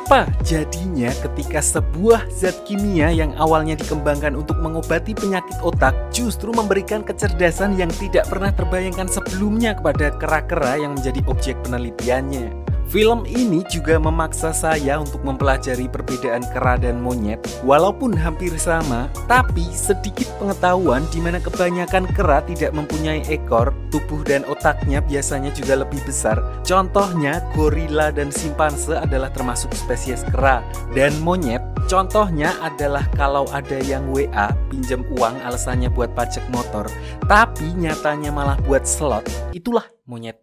Apa jadinya ketika sebuah zat kimia yang awalnya dikembangkan untuk mengobati penyakit otak justru memberikan kecerdasan yang tidak pernah terbayangkan sebelumnya kepada kera-kera yang menjadi objek penelitiannya? Film ini juga memaksa saya untuk mempelajari perbedaan kera dan monyet. Walaupun hampir sama, tapi sedikit pengetahuan di mana kebanyakan kera tidak mempunyai ekor, tubuh dan otaknya biasanya juga lebih besar. Contohnya, gorila dan simpanse adalah termasuk spesies kera. Dan monyet, contohnya adalah kalau ada yang WA, pinjam uang alasannya buat pajak motor, tapi nyatanya malah buat slot, itulah monyet.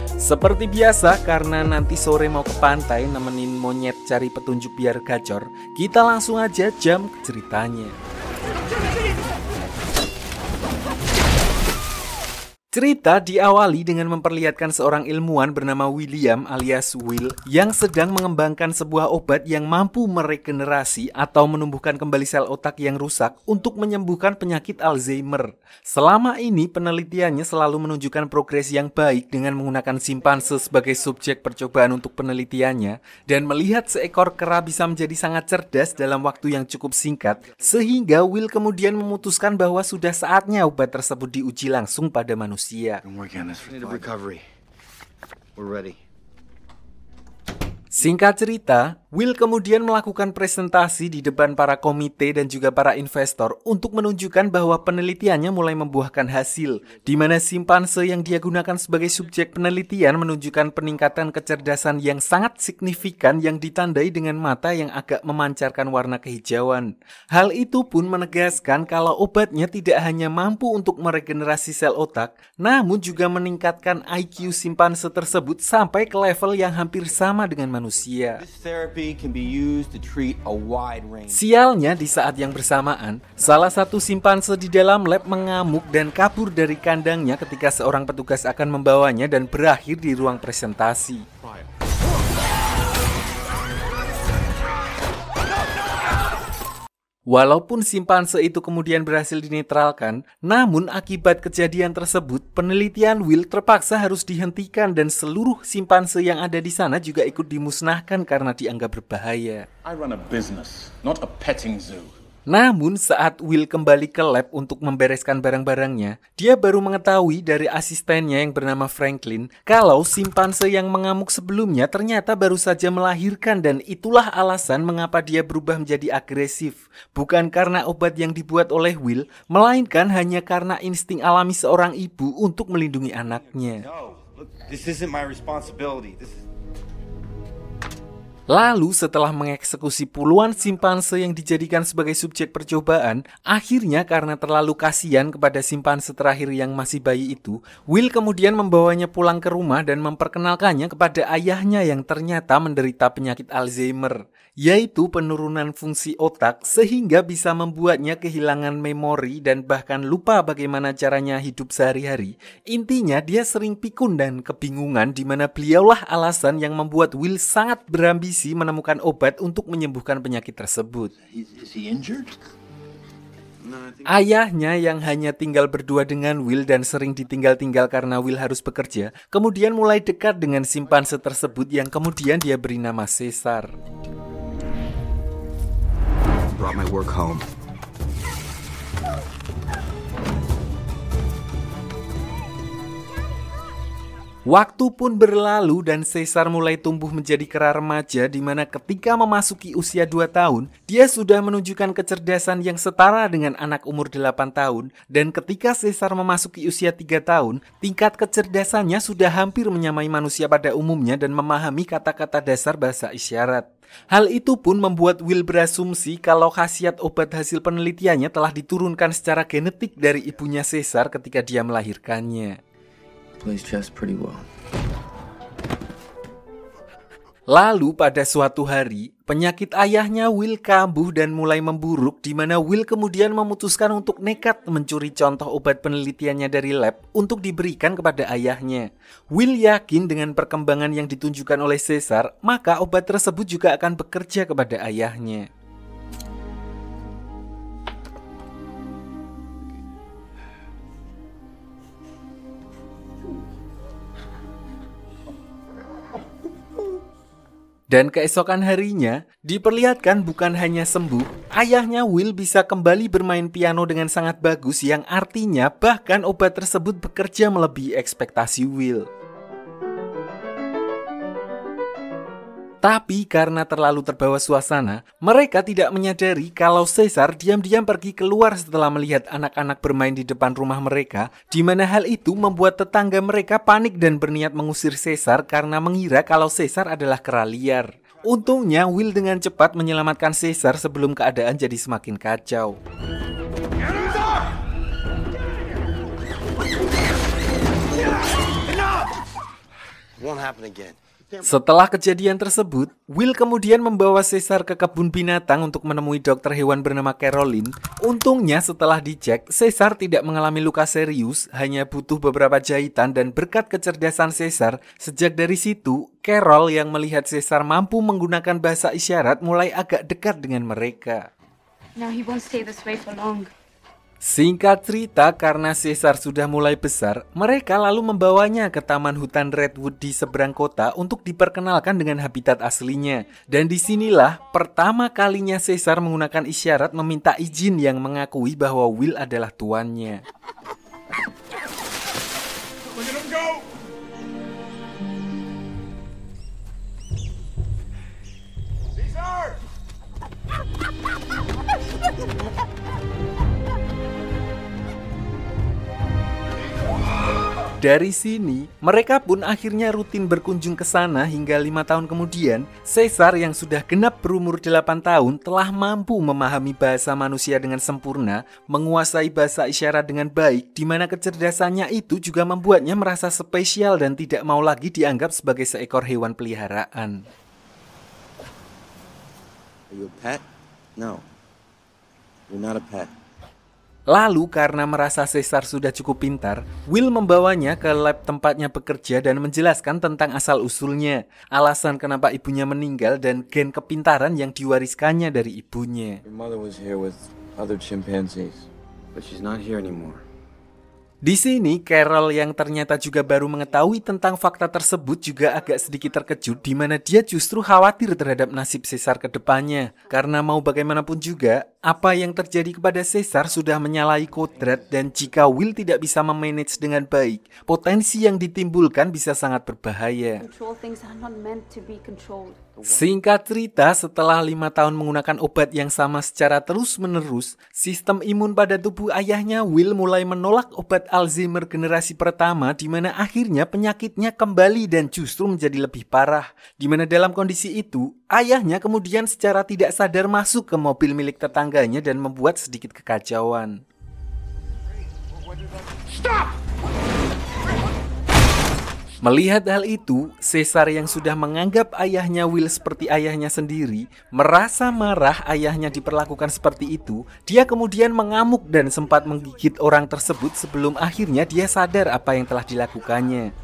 Seperti biasa, karena nanti sore mau ke pantai nemenin monyet cari petunjuk biar gacor, kita langsung aja jam ke ceritanya. Cerita diawali dengan memperlihatkan seorang ilmuwan bernama William alias Will yang sedang mengembangkan sebuah obat yang mampu meregenerasi atau menumbuhkan kembali sel otak yang rusak untuk menyembuhkan penyakit Alzheimer. Selama ini penelitiannya selalu menunjukkan progres yang baik dengan menggunakan simpanse sebagai subjek percobaan untuk penelitiannya, dan melihat seekor kera bisa menjadi sangat cerdas dalam waktu yang cukup singkat, sehingga Will kemudian memutuskan bahwa sudah saatnya obat tersebut diuji langsung pada manusia. Singkat cerita, Will kemudian melakukan presentasi di depan para komite dan juga para investor untuk menunjukkan bahwa penelitiannya mulai membuahkan hasil, di mana simpanse yang dia gunakan sebagai subjek penelitian menunjukkan peningkatan kecerdasan yang sangat signifikan yang ditandai dengan mata yang agak memancarkan warna kehijauan. Hal itu pun menegaskan kalau obatnya tidak hanya mampu untuk meregenerasi sel otak, namun juga meningkatkan IQ simpanse tersebut sampai ke level yang hampir sama dengan manusia. Sialnya, di saat yang bersamaan, salah satu simpanse di dalam lab mengamuk dan kabur dari kandangnya ketika seorang petugas akan membawanya dan berakhir di ruang presentasi. Walaupun simpanse itu kemudian berhasil dinetralkan, namun akibat kejadian tersebut, penelitian Will terpaksa harus dihentikan dan seluruh simpanse yang ada di sana juga ikut dimusnahkan karena dianggap berbahaya. I run a business, not a petting zoo. Namun saat Will kembali ke lab untuk membereskan barang-barangnya, dia baru mengetahui dari asistennya yang bernama Franklin kalau simpanse yang mengamuk sebelumnya ternyata baru saja melahirkan, dan itulah alasan mengapa dia berubah menjadi agresif. Bukan karena obat yang dibuat oleh Will, melainkan hanya karena insting alami seorang ibu untuk melindungi anaknya. No, look, this isn't my responsibility. Lalu setelah mengeksekusi puluhan simpanse yang dijadikan sebagai subjek percobaan, akhirnya karena terlalu kasihan kepada simpanse terakhir yang masih bayi itu, Will kemudian membawanya pulang ke rumah dan memperkenalkannya kepada ayahnya yang ternyata menderita penyakit Alzheimer, yaitu penurunan fungsi otak sehingga bisa membuatnya kehilangan memori dan bahkan lupa bagaimana caranya hidup sehari-hari. Intinya dia sering pikun dan kebingungan, di mana beliaulah alasan yang membuat Will sangat berambisi menemukan obat untuk menyembuhkan penyakit tersebut. Ayahnya yang hanya tinggal berdua dengan Will dan sering ditinggal-tinggal karena Will harus bekerja, kemudian mulai dekat dengan simpanse tersebut yang kemudian dia beri nama Caesar. Brought my work home. Waktu pun berlalu dan Caesar mulai tumbuh menjadi kera remaja, di mana ketika memasuki usia 2 tahun, dia sudah menunjukkan kecerdasan yang setara dengan anak umur 8 tahun, dan ketika Caesar memasuki usia 3 tahun, tingkat kecerdasannya sudah hampir menyamai manusia pada umumnya dan memahami kata-kata dasar bahasa isyarat. Hal itu pun membuat Will berasumsi kalau khasiat obat hasil penelitiannya telah diturunkan secara genetik dari ibunya Caesar ketika dia melahirkannya. Lalu pada suatu hari, penyakit ayahnya Will kambuh dan mulai memburuk, di mana Will kemudian memutuskan untuk nekat mencuri contoh obat penelitiannya dari lab untuk diberikan kepada ayahnya. Will yakin dengan perkembangan yang ditunjukkan oleh Caesar, maka obat tersebut juga akan bekerja kepada ayahnya. Dan keesokan harinya, diperlihatkan bukan hanya sembuh, ayahnya Will bisa kembali bermain piano dengan sangat bagus yang artinya bahkan obat tersebut bekerja melebihi ekspektasi Will. Tapi karena terlalu terbawa suasana, mereka tidak menyadari kalau Caesar diam-diam pergi keluar setelah melihat anak-anak bermain di depan rumah mereka, di mana hal itu membuat tetangga mereka panik dan berniat mengusir Caesar karena mengira kalau Caesar adalah kera liar. Untungnya Will dengan cepat menyelamatkan Caesar sebelum keadaan jadi semakin kacau. Won't happen again. Setelah kejadian tersebut, Will kemudian membawa Caesar ke kebun binatang untuk menemui dokter hewan bernama Caroline. Untungnya setelah dicek, Caesar tidak mengalami luka serius, hanya butuh beberapa jahitan dan berkat kecerdasan Caesar, sejak dari situ, Carol yang melihat Caesar mampu menggunakan bahasa isyarat mulai agak dekat dengan mereka. No, he won't stay this way for long. Singkat cerita, karena Caesar sudah mulai besar, mereka lalu membawanya ke taman hutan Redwood di seberang kota untuk diperkenalkan dengan habitat aslinya. Dan disinilah pertama kalinya Caesar menggunakan isyarat meminta izin yang mengakui bahwa Will adalah tuannya. Dari sini, mereka pun akhirnya rutin berkunjung ke sana hingga 5 tahun kemudian, Caesar yang sudah genap berumur 8 tahun telah mampu memahami bahasa manusia dengan sempurna, menguasai bahasa isyarat dengan baik, di mana kecerdasannya itu juga membuatnya merasa spesial dan tidak mau lagi dianggap sebagai seekor hewan peliharaan. Are you a pet? No. You're not a pet. Lalu karena merasa Caesar sudah cukup pintar, Will membawanya ke lab tempatnya bekerja dan menjelaskan tentang asal-usulnya, alasan kenapa ibunya meninggal dan gen kepintaran yang diwariskannya dari ibunya. Your mother was here with other chimpanzees, but she's not here anymore. Di sini, Carol yang ternyata juga baru mengetahui tentang fakta tersebut juga agak sedikit terkejut, di mana dia justru khawatir terhadap nasib Caesar ke depannya. Karena mau bagaimanapun juga, apa yang terjadi kepada Caesar sudah menyalahi kodrat, dan jika Will tidak bisa memanage dengan baik, potensi yang ditimbulkan bisa sangat berbahaya. Control things are not meant to be controlled. Singkat cerita, setelah 5 tahun menggunakan obat yang sama secara terus-menerus, sistem imun pada tubuh ayahnya Will mulai menolak obat Alzheimer generasi pertama, di mana akhirnya penyakitnya kembali dan justru menjadi lebih parah. Di mana dalam kondisi itu, ayahnya kemudian secara tidak sadar masuk ke mobil milik tetangganya dan membuat sedikit kekacauan. Stop! Melihat hal itu, Caesar yang sudah menganggap ayahnya Will seperti ayahnya sendiri, merasa marah ayahnya diperlakukan seperti itu. Dia kemudian mengamuk dan sempat menggigit orang tersebut sebelum akhirnya dia sadar apa yang telah dilakukannya.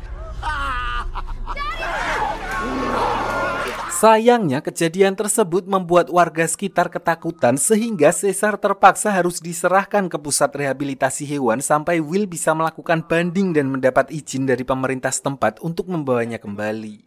Sayangnya kejadian tersebut membuat warga sekitar ketakutan sehingga Caesar terpaksa harus diserahkan ke pusat rehabilitasi hewan sampai Will bisa melakukan banding dan mendapat izin dari pemerintah setempat untuk membawanya kembali.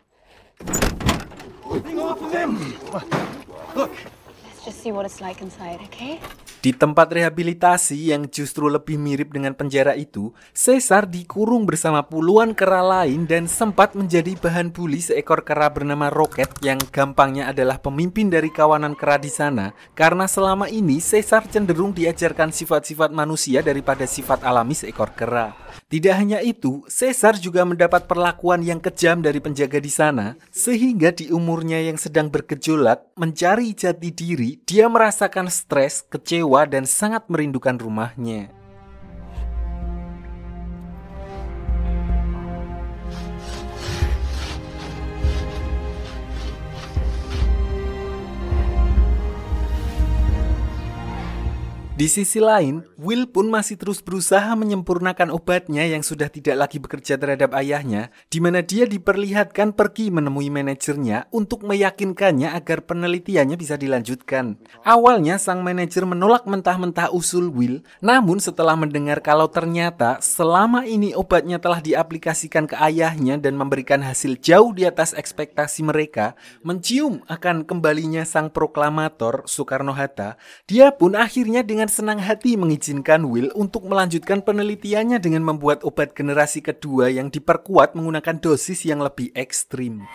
Let's just see what it's like inside, okay? Di tempat rehabilitasi yang justru lebih mirip dengan penjara itu, Caesar dikurung bersama puluhan kera lain dan sempat menjadi bahan buli seekor kera bernama Rocket yang gampangnya adalah pemimpin dari kawanan kera di sana, karena selama ini Caesar cenderung diajarkan sifat-sifat manusia daripada sifat alami seekor kera. Tidak hanya itu, Caesar juga mendapat perlakuan yang kejam dari penjaga di sana, sehingga di umurnya yang sedang bergejolak mencari jati diri, dia merasakan stres, kecewa, dan sangat merindukan rumahnya. Di sisi lain, Will pun masih terus berusaha menyempurnakan obatnya yang sudah tidak lagi bekerja terhadap ayahnya, di mana dia diperlihatkan pergi menemui manajernya untuk meyakinkannya agar penelitiannya bisa dilanjutkan. Awalnya sang manajer menolak mentah-mentah usul Will, namun setelah mendengar kalau ternyata selama ini obatnya telah diaplikasikan ke ayahnya dan memberikan hasil jauh di atas ekspektasi mereka, mencium akan kembalinya sang proklamator Soekarno-Hatta, dia pun akhirnya dengan senang hati mengizinkan Will untuk melanjutkan penelitiannya dengan membuat obat generasi kedua yang diperkuat menggunakan dosis yang lebih ekstrim.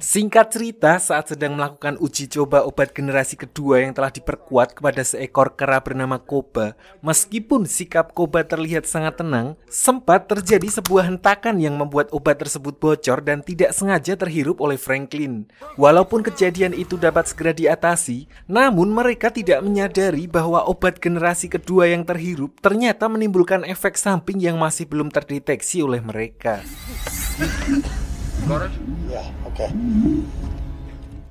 Singkat cerita, saat sedang melakukan uji coba obat generasi kedua yang telah diperkuat kepada seekor kera bernama Koba, meskipun sikap Koba terlihat sangat tenang, sempat terjadi sebuah hentakan yang membuat obat tersebut bocor dan tidak sengaja terhirup oleh Franklin. Walaupun kejadian itu dapat segera diatasi, namun mereka tidak menyadari bahwa obat generasi kedua yang terhirup ternyata menimbulkan efek samping yang masih belum terdeteksi oleh mereka.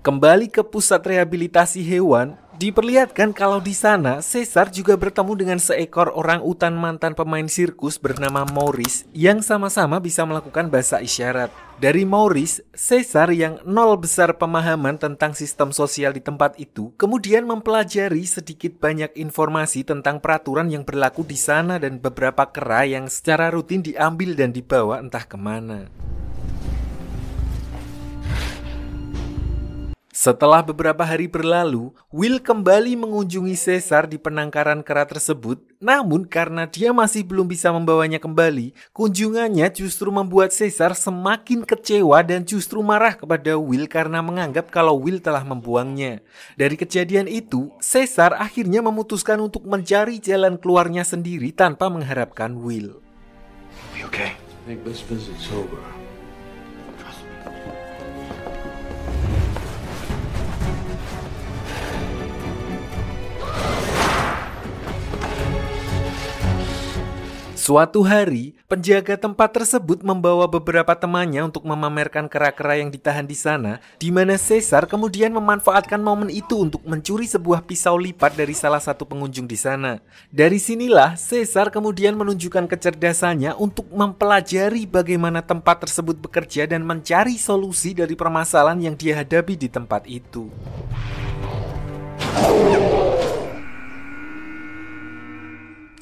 Kembali ke pusat rehabilitasi hewan, diperlihatkan kalau di sana Caesar juga bertemu dengan seekor orang utan mantan pemain sirkus bernama Maurice yang sama-sama bisa melakukan bahasa isyarat. Dari Maurice, Caesar yang nol besar pemahaman tentang sistem sosial di tempat itu, kemudian mempelajari sedikit banyak informasi tentang peraturan yang berlaku di sana dan beberapa kera yang secara rutin diambil dan dibawa entah kemana. Setelah beberapa hari berlalu, Will kembali mengunjungi Caesar di penangkaran kera tersebut, namun karena dia masih belum bisa membawanya kembali, kunjungannya justru membuat Caesar semakin kecewa dan justru marah kepada Will karena menganggap kalau Will telah membuangnya. Dari kejadian itu, Caesar akhirnya memutuskan untuk mencari jalan keluarnya sendiri tanpa mengharapkan Will. Okay. I think this visit's over. Suatu hari, penjaga tempat tersebut membawa beberapa temannya untuk memamerkan kera-kera yang ditahan di sana, di mana Caesar kemudian memanfaatkan momen itu untuk mencuri sebuah pisau lipat dari salah satu pengunjung di sana. Dari sinilah Caesar kemudian menunjukkan kecerdasannya untuk mempelajari bagaimana tempat tersebut bekerja dan mencari solusi dari permasalahan yang dia hadapi di tempat itu.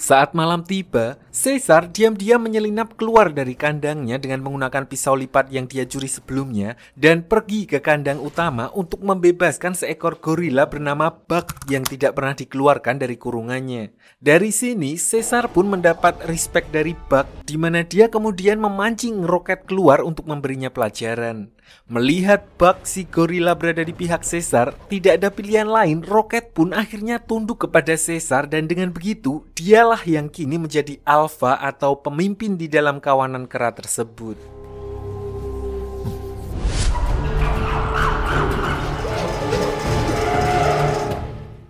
Saat malam tiba, Caesar diam-diam menyelinap keluar dari kandangnya dengan menggunakan pisau lipat yang dia curi sebelumnya dan pergi ke kandang utama untuk membebaskan seekor gorila bernama Buck yang tidak pernah dikeluarkan dari kurungannya. Dari sini, Caesar pun mendapat respect dari Buck, di mana dia kemudian memancing roket keluar untuk memberinya pelajaran. Melihat Buck si gorila berada di pihak Caesar, tidak ada pilihan lain, roket pun akhirnya tunduk kepada Caesar dan dengan begitu, dialah yang kini menjadi alfa atau pemimpin di dalam kawanan kera tersebut.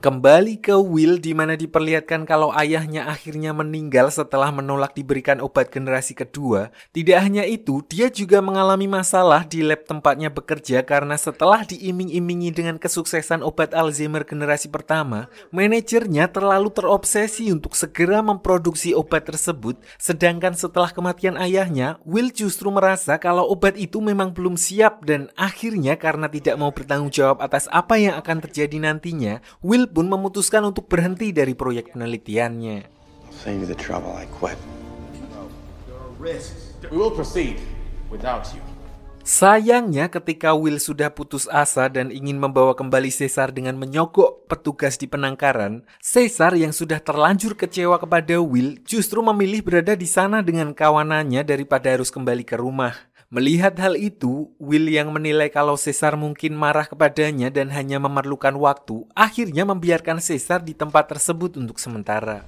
Kembali ke Will di mana diperlihatkan kalau ayahnya akhirnya meninggal setelah menolak diberikan obat generasi kedua. Tidak hanya itu, dia juga mengalami masalah di lab tempatnya bekerja karena setelah diiming-imingi dengan kesuksesan obat Alzheimer generasi pertama, manajernya terlalu terobsesi untuk segera memproduksi obat tersebut, sedangkan setelah kematian ayahnya, Will justru merasa kalau obat itu memang belum siap dan akhirnya karena tidak mau bertanggung jawab atas apa yang akan terjadi nantinya, Will pun memutuskan untuk berhenti dari proyek penelitiannya. Save you the trouble, I quit. We will proceed without you. Sayangnya ketika Will sudah putus asa dan ingin membawa kembali Caesar dengan menyogok petugas di penangkaran, Caesar yang sudah terlanjur kecewa kepada Will justru memilih berada di sana dengan kawanannya daripada harus kembali ke rumah. Melihat hal itu, Will yang menilai kalau Caesar mungkin marah kepadanya dan hanya memerlukan waktu, akhirnya membiarkan Caesar di tempat tersebut untuk sementara.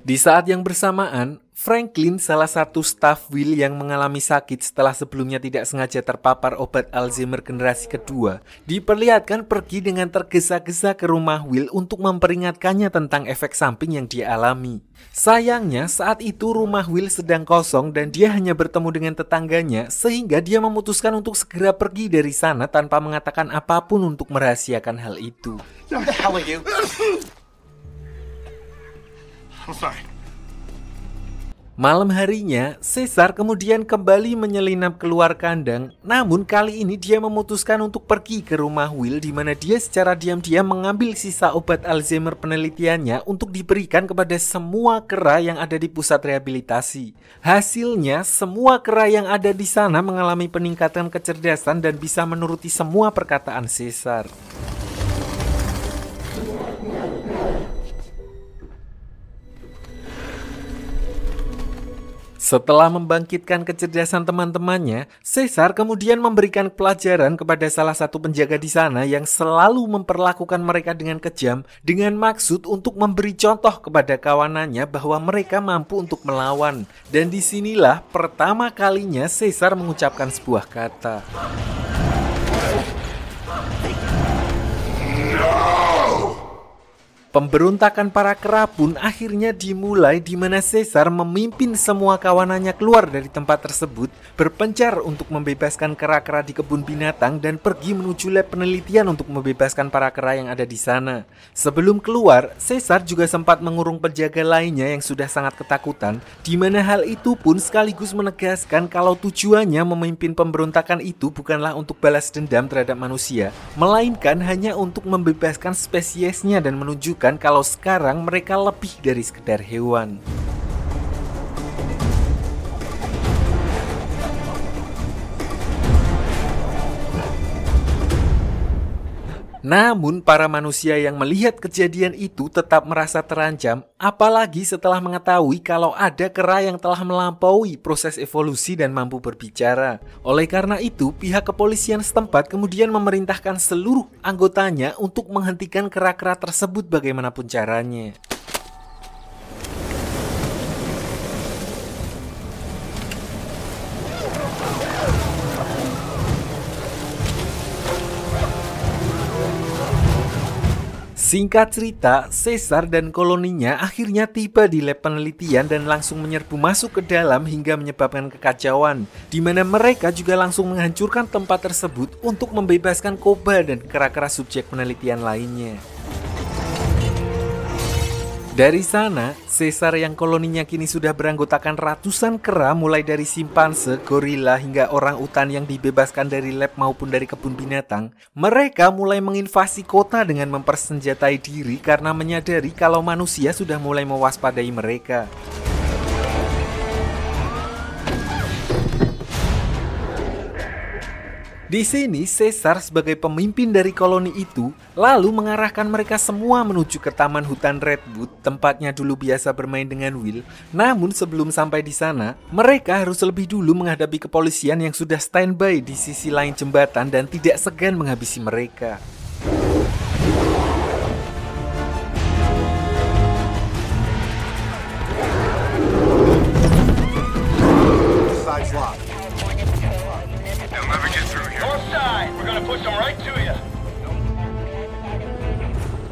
Di saat yang bersamaan, Franklin, salah satu staf Will yang mengalami sakit setelah sebelumnya tidak sengaja terpapar obat Alzheimer generasi kedua, diperlihatkan pergi dengan tergesa-gesa ke rumah Will untuk memperingatkannya tentang efek samping yang dia alami. Sayangnya, saat itu rumah Will sedang kosong dan dia hanya bertemu dengan tetangganya, sehingga dia memutuskan untuk segera pergi dari sana tanpa mengatakan apapun untuk merahasiakan hal itu. What the hell are you? I'm sorry. Malam harinya, Caesar kemudian kembali menyelinap keluar kandang. Namun kali ini dia memutuskan untuk pergi ke rumah Will, di mana dia secara diam-diam mengambil sisa obat Alzheimer penelitiannya untuk diberikan kepada semua kera yang ada di pusat rehabilitasi. Hasilnya, semua kera yang ada di sana mengalami peningkatan kecerdasan dan bisa menuruti semua perkataan Caesar. Setelah membangkitkan kecerdasan teman-temannya, Caesar kemudian memberikan pelajaran kepada salah satu penjaga di sana yang selalu memperlakukan mereka dengan kejam, dengan maksud untuk memberi contoh kepada kawanannya bahwa mereka mampu untuk melawan. Dan disinilah pertama kalinya Caesar mengucapkan sebuah kata. Pemberontakan para kera pun akhirnya dimulai, di mana Caesar memimpin semua kawanannya keluar dari tempat tersebut, berpencar untuk membebaskan kera-kera di kebun binatang dan pergi menuju lab penelitian untuk membebaskan para kera yang ada di sana. Sebelum keluar, Caesar juga sempat mengurung penjaga lainnya yang sudah sangat ketakutan, di mana hal itu pun sekaligus menegaskan kalau tujuannya memimpin pemberontakan itu bukanlah untuk balas dendam terhadap manusia, melainkan hanya untuk membebaskan spesiesnya dan menunjukkan kalau sekarang mereka lebih dari sekedar hewan. Namun para manusia yang melihat kejadian itu tetap merasa terancam, apalagi setelah mengetahui kalau ada kera yang telah melampaui proses evolusi dan mampu berbicara. Oleh karena itu, pihak kepolisian setempat kemudian memerintahkan seluruh anggotanya untuk menghentikan kera-kera tersebut bagaimanapun caranya. Singkat cerita, Caesar dan koloninya akhirnya tiba di lab penelitian dan langsung menyerbu masuk ke dalam hingga menyebabkan kekacauan, di mana mereka juga langsung menghancurkan tempat tersebut untuk membebaskan Koba dan kera-kera subjek penelitian lainnya. Dari sana, Caesar yang koloninya kini sudah beranggotakan ratusan kera mulai dari simpanse, gorila, hingga orang utan yang dibebaskan dari lab maupun dari kebun binatang. Mereka mulai menginvasi kota dengan mempersenjatai diri karena menyadari kalau manusia sudah mulai mewaspadai mereka. Di sini, Caesar sebagai pemimpin dari koloni itu lalu mengarahkan mereka semua menuju ke taman hutan Redwood, tempatnya dulu biasa bermain dengan Will. Namun sebelum sampai di sana, mereka harus lebih dulu menghadapi kepolisian yang sudah standby di sisi lain jembatan dan tidak segan menghabisi mereka.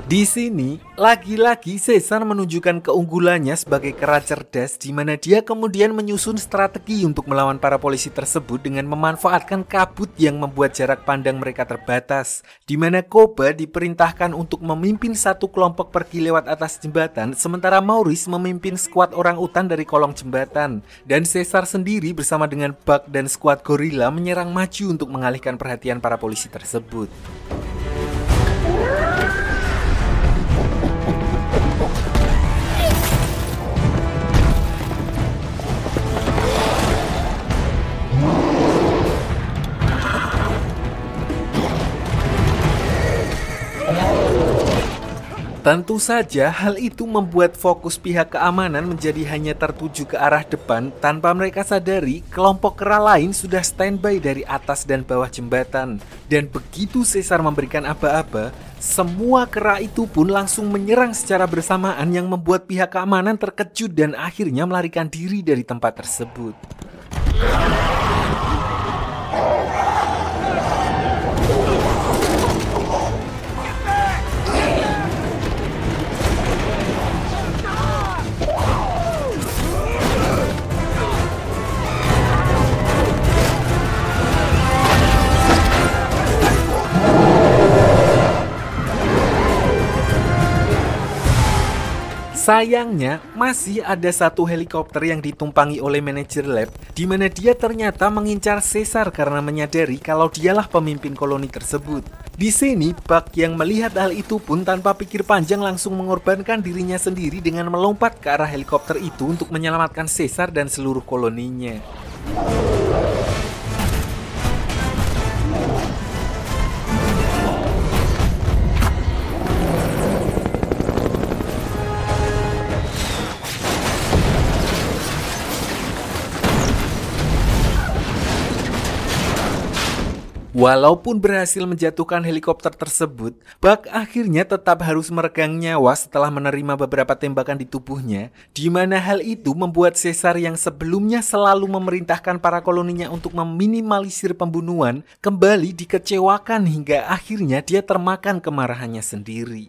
Di sini, lagi-lagi Caesar menunjukkan keunggulannya sebagai kera cerdas, di mana dia kemudian menyusun strategi untuk melawan para polisi tersebut dengan memanfaatkan kabut yang membuat jarak pandang mereka terbatas, di mana Koba diperintahkan untuk memimpin satu kelompok pergi lewat atas jembatan, sementara Maurice memimpin skuad orang utan dari kolong jembatan, dan Caesar sendiri bersama dengan Buck dan skuad gorila menyerang maju untuk mengalihkan perhatian para polisi tersebut. Tentu saja hal itu membuat fokus pihak keamanan menjadi hanya tertuju ke arah depan tanpa mereka sadari kelompok kera lain sudah standby dari atas dan bawah jembatan. Dan begitu Caesar memberikan aba-aba, semua kera itu pun langsung menyerang secara bersamaan yang membuat pihak keamanan terkejut dan akhirnya melarikan diri dari tempat tersebut. Sayangnya, masih ada satu helikopter yang ditumpangi oleh manajer lab, di mana dia ternyata mengincar Caesar karena menyadari kalau dialah pemimpin koloni tersebut. Di sini, Buck yang melihat hal itu pun tanpa pikir panjang langsung mengorbankan dirinya sendiri dengan melompat ke arah helikopter itu untuk menyelamatkan Caesar dan seluruh koloninya. Walaupun berhasil menjatuhkan helikopter tersebut, Buck akhirnya tetap harus meregang nyawa setelah menerima beberapa tembakan di tubuhnya, di mana hal itu membuat Caesar yang sebelumnya selalu memerintahkan para koloninya untuk meminimalisir pembunuhan, kembali dikecewakan hingga akhirnya dia termakan kemarahannya sendiri.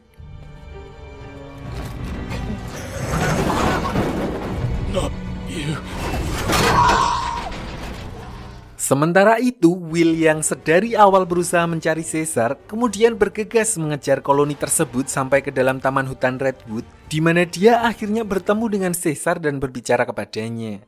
Not you. Sementara itu, Will yang sedari awal berusaha mencari Caesar, kemudian bergegas mengejar koloni tersebut sampai ke dalam taman hutan Redwood, di mana dia akhirnya bertemu dengan Caesar dan berbicara kepadanya.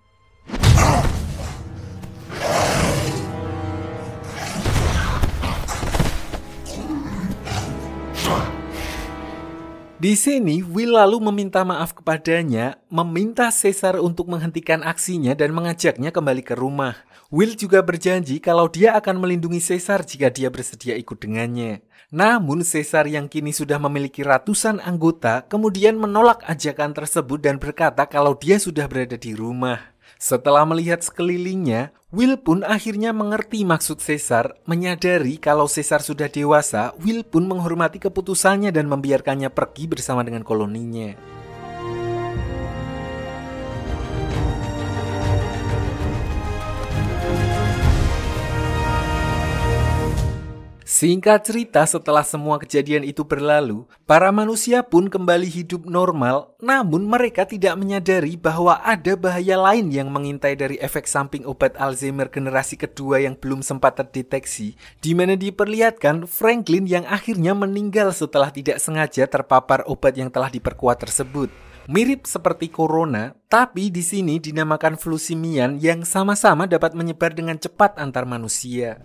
Di sini, Will lalu meminta maaf kepadanya, meminta Caesar untuk menghentikan aksinya dan mengajaknya kembali ke rumah. Will juga berjanji kalau dia akan melindungi Caesar jika dia bersedia ikut dengannya. Namun Caesar yang kini sudah memiliki ratusan anggota kemudian menolak ajakan tersebut dan berkata kalau dia sudah berada di rumah. Setelah melihat sekelilingnya, Will pun akhirnya mengerti maksud Caesar. Menyadari kalau Caesar sudah dewasa, Will pun menghormati keputusannya dan membiarkannya pergi bersama dengan koloninya. Singkat cerita, setelah semua kejadian itu berlalu, para manusia pun kembali hidup normal, namun mereka tidak menyadari bahwa ada bahaya lain yang mengintai dari efek samping obat Alzheimer generasi kedua yang belum sempat terdeteksi, di mana diperlihatkan Franklin yang akhirnya meninggal setelah tidak sengaja terpapar obat yang telah diperkuat tersebut. Mirip seperti corona, tapi di sini dinamakan flu simian yang sama-sama dapat menyebar dengan cepat antar manusia.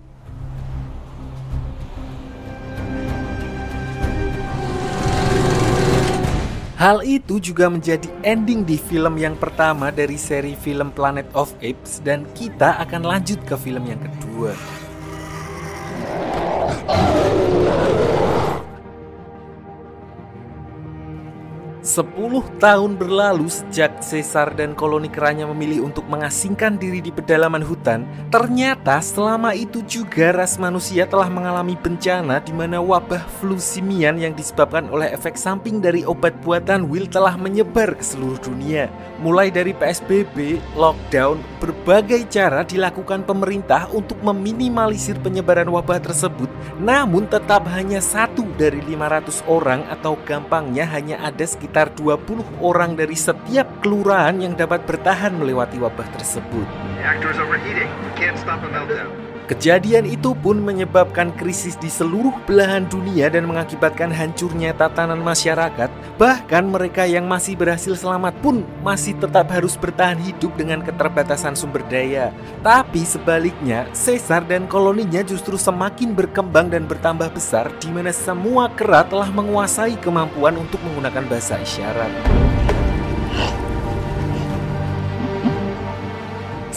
Hal itu juga menjadi ending di film yang pertama dari seri film Planet of Apes dan kita akan lanjut ke film yang kedua. 10 tahun berlalu sejak Caesar dan koloni keranya memilih untuk mengasingkan diri di pedalaman hutan. Ternyata selama itu juga ras manusia telah mengalami bencana di mana wabah flu simian yang disebabkan oleh efek samping dari obat buatan Will telah menyebar ke seluruh dunia. Mulai dari PSBB, lockdown, berbagai cara dilakukan pemerintah untuk meminimalisir penyebaran wabah tersebut. Namun tetap hanya 1 dari 500 orang atau gampangnya hanya ada sekitar 20 orang dari setiap kelurahan yang dapat bertahan melewati wabah tersebut. Kejadian itu pun menyebabkan krisis di seluruh belahan dunia dan mengakibatkan hancurnya tatanan masyarakat. Bahkan mereka yang masih berhasil selamat pun masih tetap harus bertahan hidup dengan keterbatasan sumber daya. Tapi sebaliknya, Caesar dan koloninya justru semakin berkembang dan bertambah besar, di mana semua kera telah menguasai kemampuan untuk menggunakan bahasa isyarat.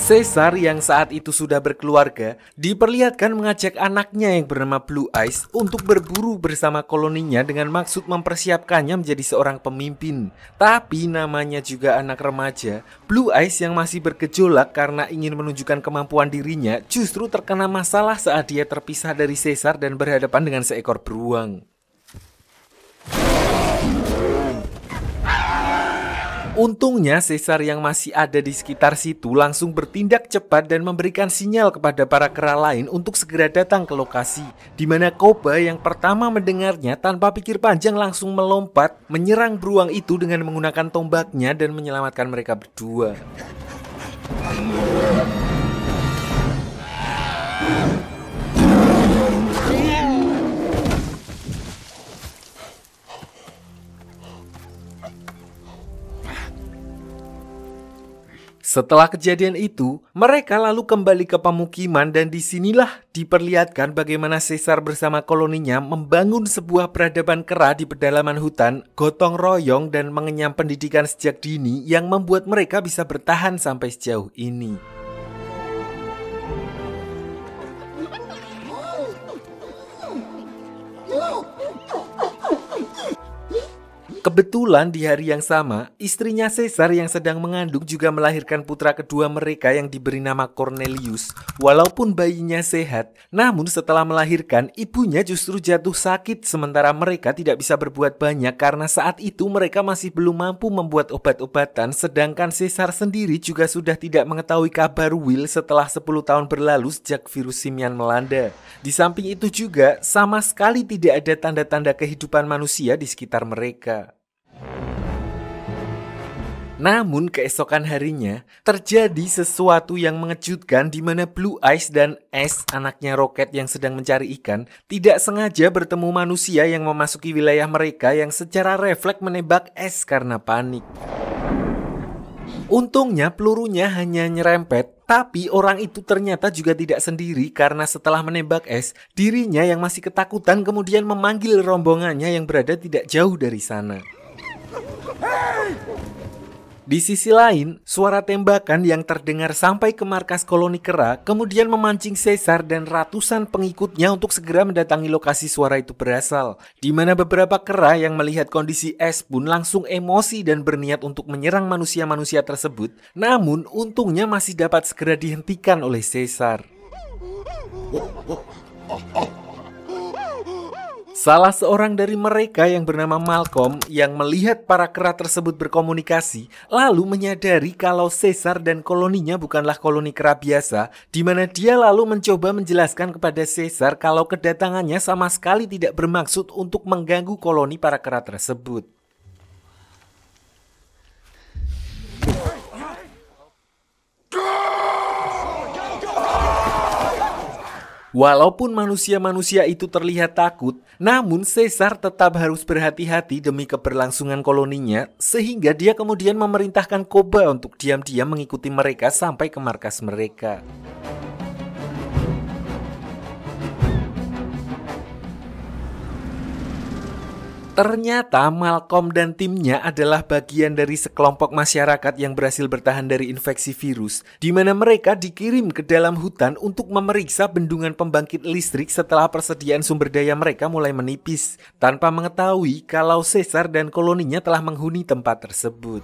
Caesar yang saat itu sudah berkeluarga diperlihatkan mengajak anaknya yang bernama Blue Eyes untuk berburu bersama koloninya dengan maksud mempersiapkannya menjadi seorang pemimpin. Tapi namanya juga anak remaja, Blue Eyes yang masih bergejolak karena ingin menunjukkan kemampuan dirinya justru terkena masalah saat dia terpisah dari Caesar dan berhadapan dengan seekor beruang. Untungnya Caesar yang masih ada di sekitar situ langsung bertindak cepat dan memberikan sinyal kepada para kera lain untuk segera datang ke lokasi, di mana Koba yang pertama mendengarnya tanpa pikir panjang langsung melompat menyerang beruang itu dengan menggunakan tombaknya dan menyelamatkan mereka berdua. Setelah kejadian itu, mereka lalu kembali ke pemukiman dan disinilah diperlihatkan bagaimana Caesar bersama koloninya membangun sebuah peradaban kera di pedalaman hutan, gotong royong dan mengenyam pendidikan sejak dini yang membuat mereka bisa bertahan sampai sejauh ini. Kebetulan di hari yang sama, istrinya Caesar yang sedang mengandung juga melahirkan putra kedua mereka yang diberi nama Cornelius. Walaupun bayinya sehat, namun setelah melahirkan, ibunya justru jatuh sakit sementara mereka tidak bisa berbuat banyak karena saat itu mereka masih belum mampu membuat obat-obatan, sedangkan Caesar sendiri juga sudah tidak mengetahui kabar Will setelah 10 tahun berlalu sejak virus simian melanda. Di samping itu juga, sama sekali tidak ada tanda-tanda kehidupan manusia di sekitar mereka. Namun keesokan harinya terjadi sesuatu yang mengejutkan di mana Blue Eyes dan Ace, anaknya Rocket yang sedang mencari ikan, tidak sengaja bertemu manusia yang memasuki wilayah mereka yang secara refleks menembak Ace karena panik. Untungnya pelurunya hanya nyerempet, tapi orang itu ternyata juga tidak sendiri karena setelah menembak Ace, dirinya yang masih ketakutan kemudian memanggil rombongannya yang berada tidak jauh dari sana. Di sisi lain, suara tembakan yang terdengar sampai ke markas koloni kera kemudian memancing Caesar dan ratusan pengikutnya untuk segera mendatangi lokasi suara itu berasal, di mana beberapa kera yang melihat kondisi Ace pun langsung emosi dan berniat untuk menyerang manusia-manusia tersebut, namun untungnya masih dapat segera dihentikan oleh Caesar. Salah seorang dari mereka yang bernama Malcolm yang melihat para kera tersebut berkomunikasi lalu menyadari kalau Caesar dan koloninya bukanlah koloni kera biasa, di mana dia lalu mencoba menjelaskan kepada Caesar kalau kedatangannya sama sekali tidak bermaksud untuk mengganggu koloni para kera tersebut. Walaupun manusia-manusia itu terlihat takut, namun Caesar tetap harus berhati-hati demi keberlangsungan koloninya, sehingga dia kemudian memerintahkan Koba untuk diam-diam mengikuti mereka sampai ke markas mereka. Ternyata Malcolm dan timnya adalah bagian dari sekelompok masyarakat yang berhasil bertahan dari infeksi virus, di mana mereka dikirim ke dalam hutan untuk memeriksa bendungan pembangkit listrik setelah persediaan sumber daya mereka mulai menipis, tanpa mengetahui kalau Caesar dan koloninya telah menghuni tempat tersebut.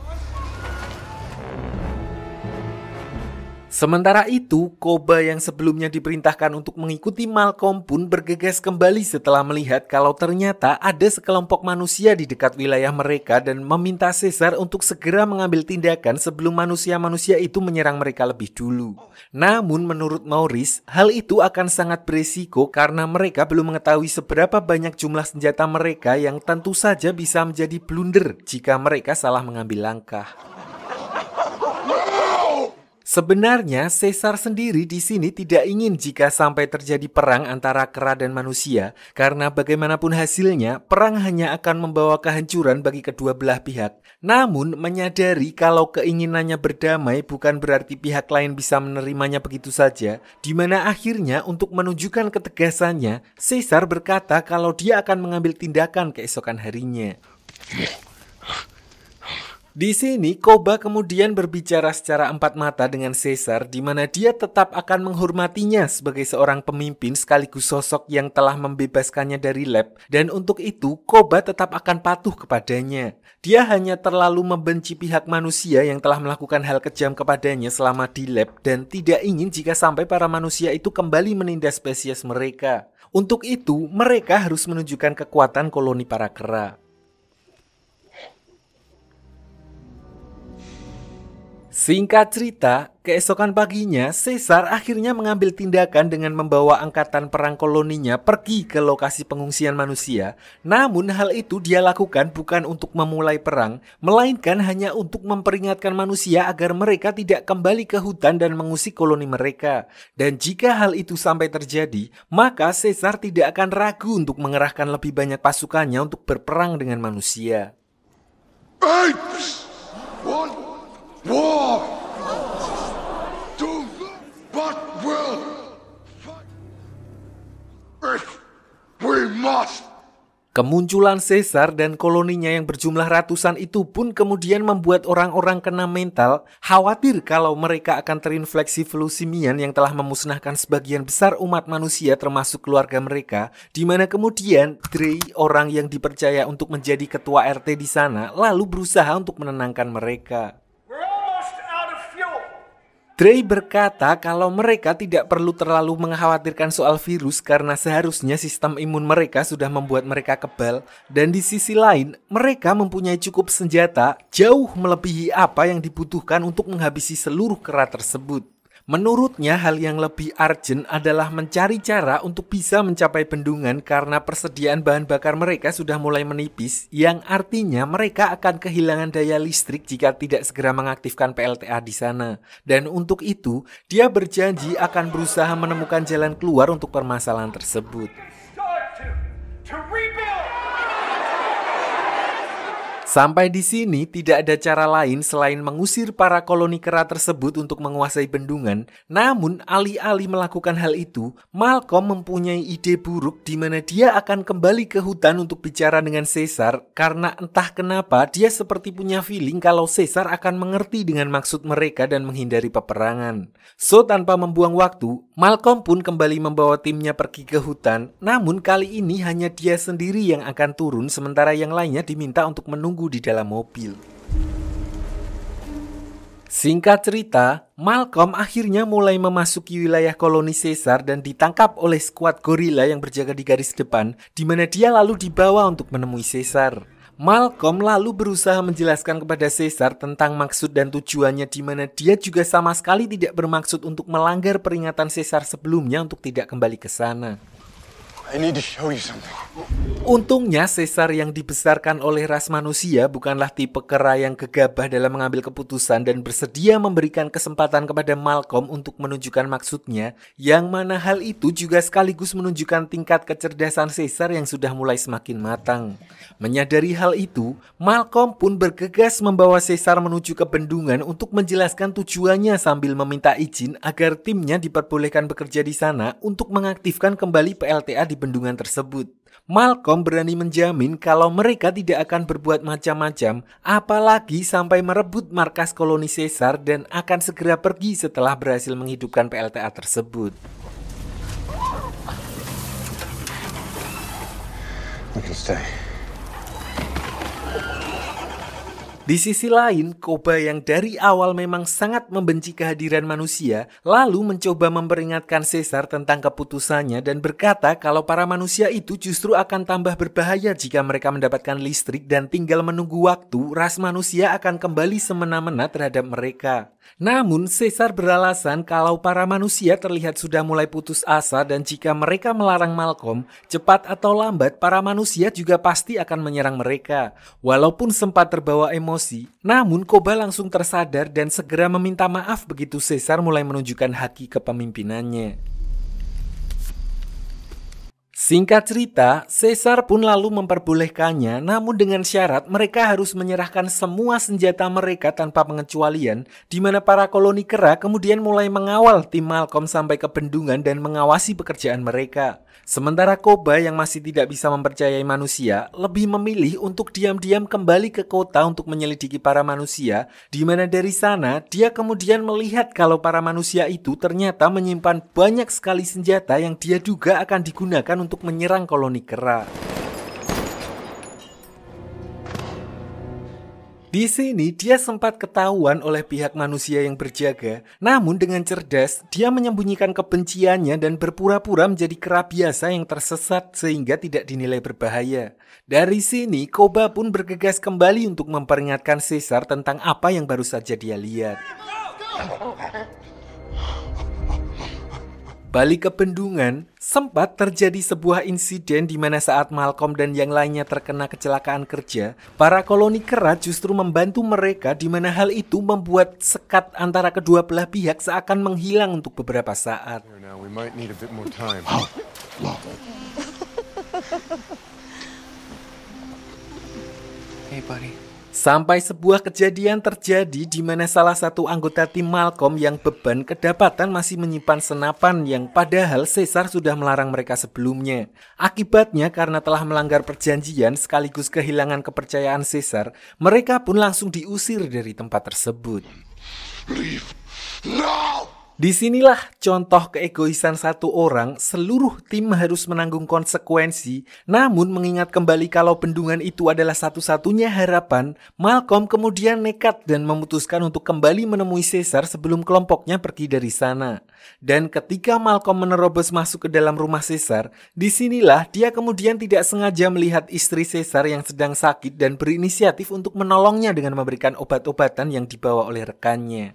Sementara itu, Koba yang sebelumnya diperintahkan untuk mengikuti Malcolm pun bergegas kembali setelah melihat kalau ternyata ada sekelompok manusia di dekat wilayah mereka dan meminta Caesar untuk segera mengambil tindakan sebelum manusia-manusia itu menyerang mereka lebih dulu. Namun menurut Maurice, hal itu akan sangat beresiko karena mereka belum mengetahui seberapa banyak jumlah senjata mereka yang tentu saja bisa menjadi blunder jika mereka salah mengambil langkah. Sebenarnya Caesar sendiri di sini tidak ingin jika sampai terjadi perang antara kera dan manusia, karena bagaimanapun hasilnya, perang hanya akan membawa kehancuran bagi kedua belah pihak. Namun menyadari kalau keinginannya berdamai bukan berarti pihak lain bisa menerimanya begitu saja, di mana akhirnya untuk menunjukkan ketegasannya, Caesar berkata kalau dia akan mengambil tindakan keesokan harinya. Di sini Koba kemudian berbicara secara empat mata dengan Caesar, di mana dia tetap akan menghormatinya sebagai seorang pemimpin sekaligus sosok yang telah membebaskannya dari lab, dan untuk itu Koba tetap akan patuh kepadanya. Dia hanya terlalu membenci pihak manusia yang telah melakukan hal kejam kepadanya selama di lab dan tidak ingin jika sampai para manusia itu kembali menindas spesies mereka. Untuk itu mereka harus menunjukkan kekuatan koloni para kera. Singkat cerita, keesokan paginya, Caesar akhirnya mengambil tindakan dengan membawa angkatan perang koloninya pergi ke lokasi pengungsian manusia. Namun hal itu dia lakukan bukan untuk memulai perang, melainkan hanya untuk memperingatkan manusia agar mereka tidak kembali ke hutan dan mengusik koloni mereka. Dan jika hal itu sampai terjadi, maka Caesar tidak akan ragu untuk mengerahkan lebih banyak pasukannya untuk berperang dengan manusia. Apes! Want war! Do but will fight. We must! Kemunculan Caesar dan koloninya yang berjumlah ratusan itu pun kemudian membuat orang-orang kena mental khawatir kalau mereka akan terinfeksi flu simian yang telah memusnahkan sebagian besar umat manusia termasuk keluarga mereka, di mana kemudian Dre, orang yang dipercaya untuk menjadi ketua RT di sana, lalu berusaha untuk menenangkan mereka. Dre berkata kalau mereka tidak perlu terlalu mengkhawatirkan soal virus karena seharusnya sistem imun mereka sudah membuat mereka kebal, dan di sisi lain mereka mempunyai cukup senjata jauh melebihi apa yang dibutuhkan untuk menghabisi seluruh kera tersebut. Menurutnya hal yang lebih urgent adalah mencari cara untuk bisa mencapai bendungan karena persediaan bahan bakar mereka sudah mulai menipis, yang artinya mereka akan kehilangan daya listrik jika tidak segera mengaktifkan PLTA di sana. Dan untuk itu, dia berjanji akan berusaha menemukan jalan keluar untuk permasalahan tersebut. Sampai di sini tidak ada cara lain selain mengusir para koloni kera tersebut untuk menguasai bendungan. Namun alih-alih melakukan hal itu, Malcolm mempunyai ide buruk di mana dia akan kembali ke hutan untuk bicara dengan Caesar karena entah kenapa dia seperti punya feeling kalau Caesar akan mengerti dengan maksud mereka dan menghindari peperangan. So tanpa membuang waktu, Malcolm pun kembali membawa timnya pergi ke hutan. Namun kali ini hanya dia sendiri yang akan turun sementara yang lainnya diminta untuk menunggu di dalam mobil. Singkat cerita, Malcolm akhirnya mulai memasuki wilayah koloni Caesar dan ditangkap oleh skuad gorila yang berjaga di garis depan, di mana dia lalu dibawa untuk menemui Caesar. Malcolm lalu berusaha menjelaskan kepada Caesar tentang maksud dan tujuannya, di mana dia juga sama sekali tidak bermaksud untuk melanggar peringatan Caesar sebelumnya untuk tidak kembali ke sana. I need to show you something. Untungnya Caesar yang dibesarkan oleh ras manusia bukanlah tipe kera yang gegabah dalam mengambil keputusan dan bersedia memberikan kesempatan kepada Malcolm untuk menunjukkan maksudnya, yang mana hal itu juga sekaligus menunjukkan tingkat kecerdasan Caesar yang sudah mulai semakin matang. Menyadari hal itu, Malcolm pun bergegas membawa Caesar menuju ke bendungan untuk menjelaskan tujuannya sambil meminta izin agar timnya diperbolehkan bekerja di sana untuk mengaktifkan kembali PLTA di bendungan tersebut. Malcolm berani menjamin kalau mereka tidak akan berbuat macam-macam, apalagi sampai merebut markas koloni Caesar, dan akan segera pergi setelah berhasil menghidupkan PLTA tersebut. We can stay. Di sisi lain, Koba yang dari awal memang sangat membenci kehadiran manusia, lalu mencoba memperingatkan Caesar tentang keputusannya dan berkata kalau para manusia itu justru akan tambah berbahaya jika mereka mendapatkan listrik dan tinggal menunggu waktu ras manusia akan kembali semena-mena terhadap mereka. Namun Caesar beralasan kalau para manusia terlihat sudah mulai putus asa dan jika mereka melarang Malcolm, cepat atau lambat para manusia juga pasti akan menyerang mereka. Walaupun sempat terbawa emosi, namun Koba langsung tersadar dan segera meminta maaf begitu Caesar mulai menunjukkan haki kepemimpinannya. Singkat cerita, Caesar pun lalu memperbolehkannya, namun dengan syarat mereka harus menyerahkan semua senjata mereka tanpa pengecualian, di mana para koloni kera kemudian mulai mengawal tim Malcolm sampai ke bendungan dan mengawasi pekerjaan mereka. Sementara Koba yang masih tidak bisa mempercayai manusia lebih memilih untuk diam-diam kembali ke kota untuk menyelidiki para manusia, di mana dari sana dia kemudian melihat kalau para manusia itu ternyata menyimpan banyak sekali senjata yang dia duga akan digunakan untuk menyerang koloni kera. Di sini dia sempat ketahuan oleh pihak manusia yang berjaga, namun dengan cerdas dia menyembunyikan kebenciannya dan berpura-pura menjadi kera biasa yang tersesat sehingga tidak dinilai berbahaya. Dari sini Koba pun bergegas kembali untuk memperingatkan Caesar tentang apa yang baru saja dia lihat. Balik ke bendungan, sempat terjadi sebuah insiden di mana saat Malcolm dan yang lainnya terkena kecelakaan kerja, para koloni kera justru membantu mereka, di mana hal itu membuat sekat antara kedua belah pihak seakan menghilang untuk beberapa saat. Hey, buddy. Sampai sebuah kejadian terjadi di mana salah satu anggota tim Malcolm yang beban kedapatan masih menyimpan senapan yang padahal Caesar sudah melarang mereka sebelumnya. Akibatnya karena telah melanggar perjanjian sekaligus kehilangan kepercayaan Caesar, mereka pun langsung diusir dari tempat tersebut. Leave now! Disinilah contoh keegoisan satu orang, seluruh tim harus menanggung konsekuensi. Namun mengingat kembali kalau bendungan itu adalah satu-satunya harapan, Malcolm kemudian nekat dan memutuskan untuk kembali menemui Caesar sebelum kelompoknya pergi dari sana. Dan ketika Malcolm menerobos masuk ke dalam rumah Caesar, disinilah dia kemudian tidak sengaja melihat istri Caesar yang sedang sakit dan berinisiatif untuk menolongnya dengan memberikan obat-obatan yang dibawa oleh rekannya.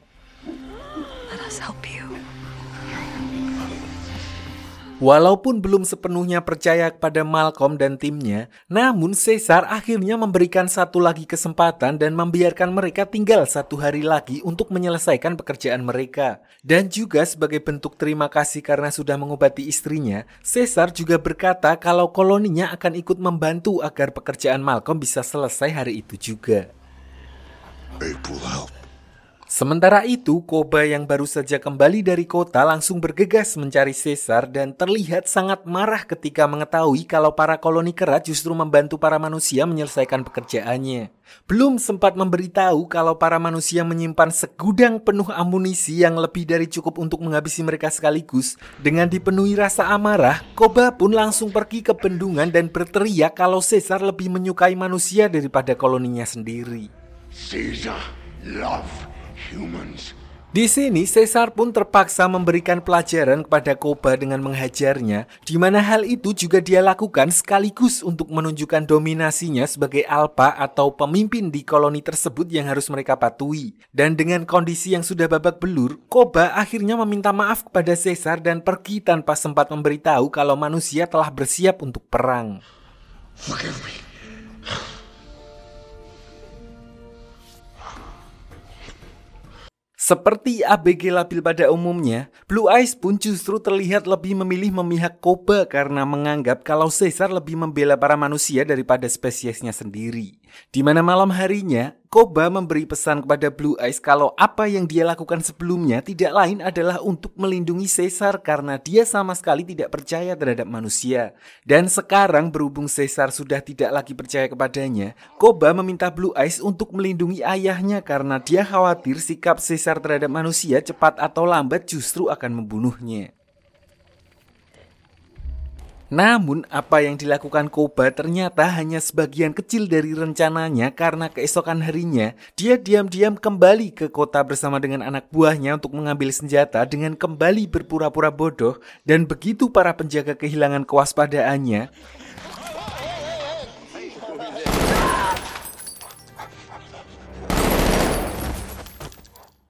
Walaupun belum sepenuhnya percaya kepada Malcolm dan timnya, namun Caesar akhirnya memberikan satu lagi kesempatan dan membiarkan mereka tinggal 1 hari lagi untuk menyelesaikan pekerjaan mereka. Dan juga sebagai bentuk terima kasih karena sudah mengobati istrinya, Caesar juga berkata kalau koloninya akan ikut membantu agar pekerjaan Malcolm bisa selesai hari itu juga. April, help. Sementara itu, Koba yang baru saja kembali dari kota langsung bergegas mencari Caesar dan terlihat sangat marah ketika mengetahui kalau para koloni kera justru membantu para manusia menyelesaikan pekerjaannya. Belum sempat memberitahu kalau para manusia menyimpan segudang penuh amunisi yang lebih dari cukup untuk menghabisi mereka sekaligus. Dengan dipenuhi rasa amarah, Koba pun langsung pergi ke bendungan dan berteriak kalau Caesar lebih menyukai manusia daripada koloninya sendiri. Caesar, love humans. Di sini Caesar pun terpaksa memberikan pelajaran kepada Koba dengan menghajarnya, di mana hal itu juga dia lakukan sekaligus untuk menunjukkan dominasinya sebagai alpha atau pemimpin di koloni tersebut yang harus mereka patuhi. Dan dengan kondisi yang sudah babak belur, Koba akhirnya meminta maaf kepada Caesar dan pergi tanpa sempat memberitahu kalau manusia telah bersiap untuk perang. Forgive me. Seperti ABG labil pada umumnya, Blue Eyes pun justru terlihat lebih memilih memihak Koba karena menganggap kalau Caesar lebih membela para manusia daripada spesiesnya sendiri. Di mana malam harinya, Koba memberi pesan kepada Blue Eyes kalau apa yang dia lakukan sebelumnya tidak lain adalah untuk melindungi Caesar karena dia sama sekali tidak percaya terhadap manusia. Dan sekarang berhubung Caesar sudah tidak lagi percaya kepadanya, Koba meminta Blue Eyes untuk melindungi ayahnya karena dia khawatir sikap Caesar terhadap manusia cepat atau lambat justru akan membunuhnya. Namun, apa yang dilakukan Koba ternyata hanya sebagian kecil dari rencananya karena keesokan harinya, dia diam-diam kembali ke kota bersama dengan anak buahnya untuk mengambil senjata dengan kembali berpura-pura bodoh dan begitu para penjaga kehilangan kewaspadaannya,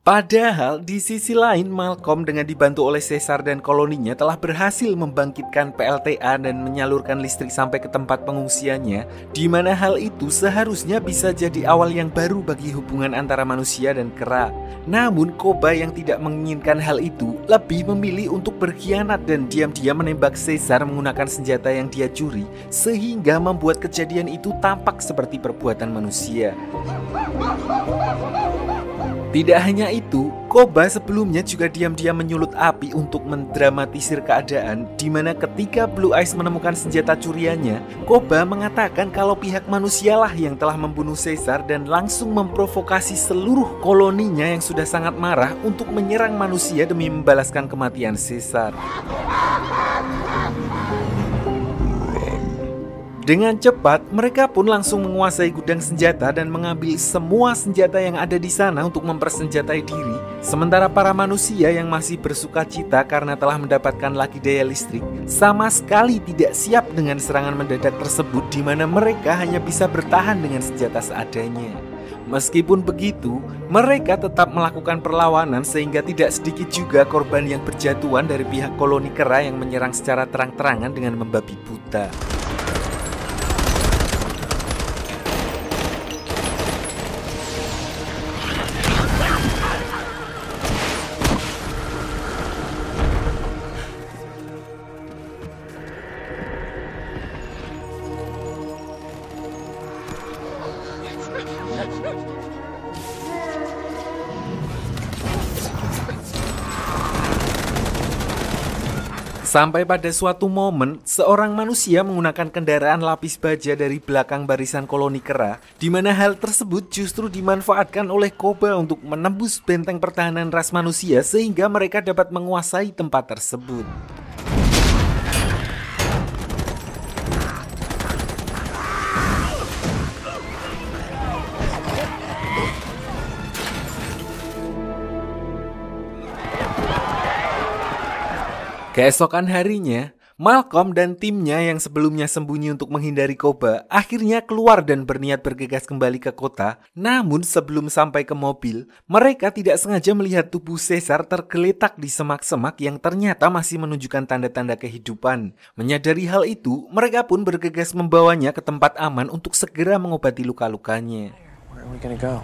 padahal di sisi lain Malcolm dengan dibantu oleh Caesar dan koloninya telah berhasil membangkitkan PLTA dan menyalurkan listrik sampai ke tempat pengungsiannya, di mana hal itu seharusnya bisa jadi awal yang baru bagi hubungan antara manusia dan kera. Namun Koba yang tidak menginginkan hal itu lebih memilih untuk berkhianat dan diam-diam menembak Caesar menggunakan senjata yang dia curi, sehingga membuat kejadian itu tampak seperti perbuatan manusia. Tidak hanya itu, Koba sebelumnya juga diam-diam menyulut api untuk mendramatisir keadaan, di mana ketika Blue Eyes menemukan senjata curiannya, Koba mengatakan kalau pihak manusialah yang telah membunuh Caesar dan langsung memprovokasi seluruh koloninya yang sudah sangat marah untuk menyerang manusia demi membalaskan kematian Caesar. Dengan cepat, mereka pun langsung menguasai gudang senjata dan mengambil semua senjata yang ada di sana untuk mempersenjatai diri. Sementara para manusia yang masih bersuka cita karena telah mendapatkan lagi daya listrik, sama sekali tidak siap dengan serangan mendadak tersebut, di mana mereka hanya bisa bertahan dengan senjata seadanya. Meskipun begitu, mereka tetap melakukan perlawanan sehingga tidak sedikit juga korban yang berjatuhan dari pihak koloni kera yang menyerang secara terang-terangan dengan membabi buta. Sampai pada suatu momen, seorang manusia menggunakan kendaraan lapis baja dari belakang barisan koloni kera, di mana hal tersebut justru dimanfaatkan oleh Koba untuk menembus benteng pertahanan ras manusia sehingga mereka dapat menguasai tempat tersebut. Keesokan harinya, Malcolm dan timnya yang sebelumnya sembunyi untuk menghindari Koba akhirnya keluar dan berniat bergegas kembali ke kota. Namun sebelum sampai ke mobil, mereka tidak sengaja melihat tubuh Caesar tergeletak di semak-semak yang ternyata masih menunjukkan tanda-tanda kehidupan. Menyadari hal itu, mereka pun bergegas membawanya ke tempat aman untuk segera mengobati luka-lukanya. Where are we gonna go?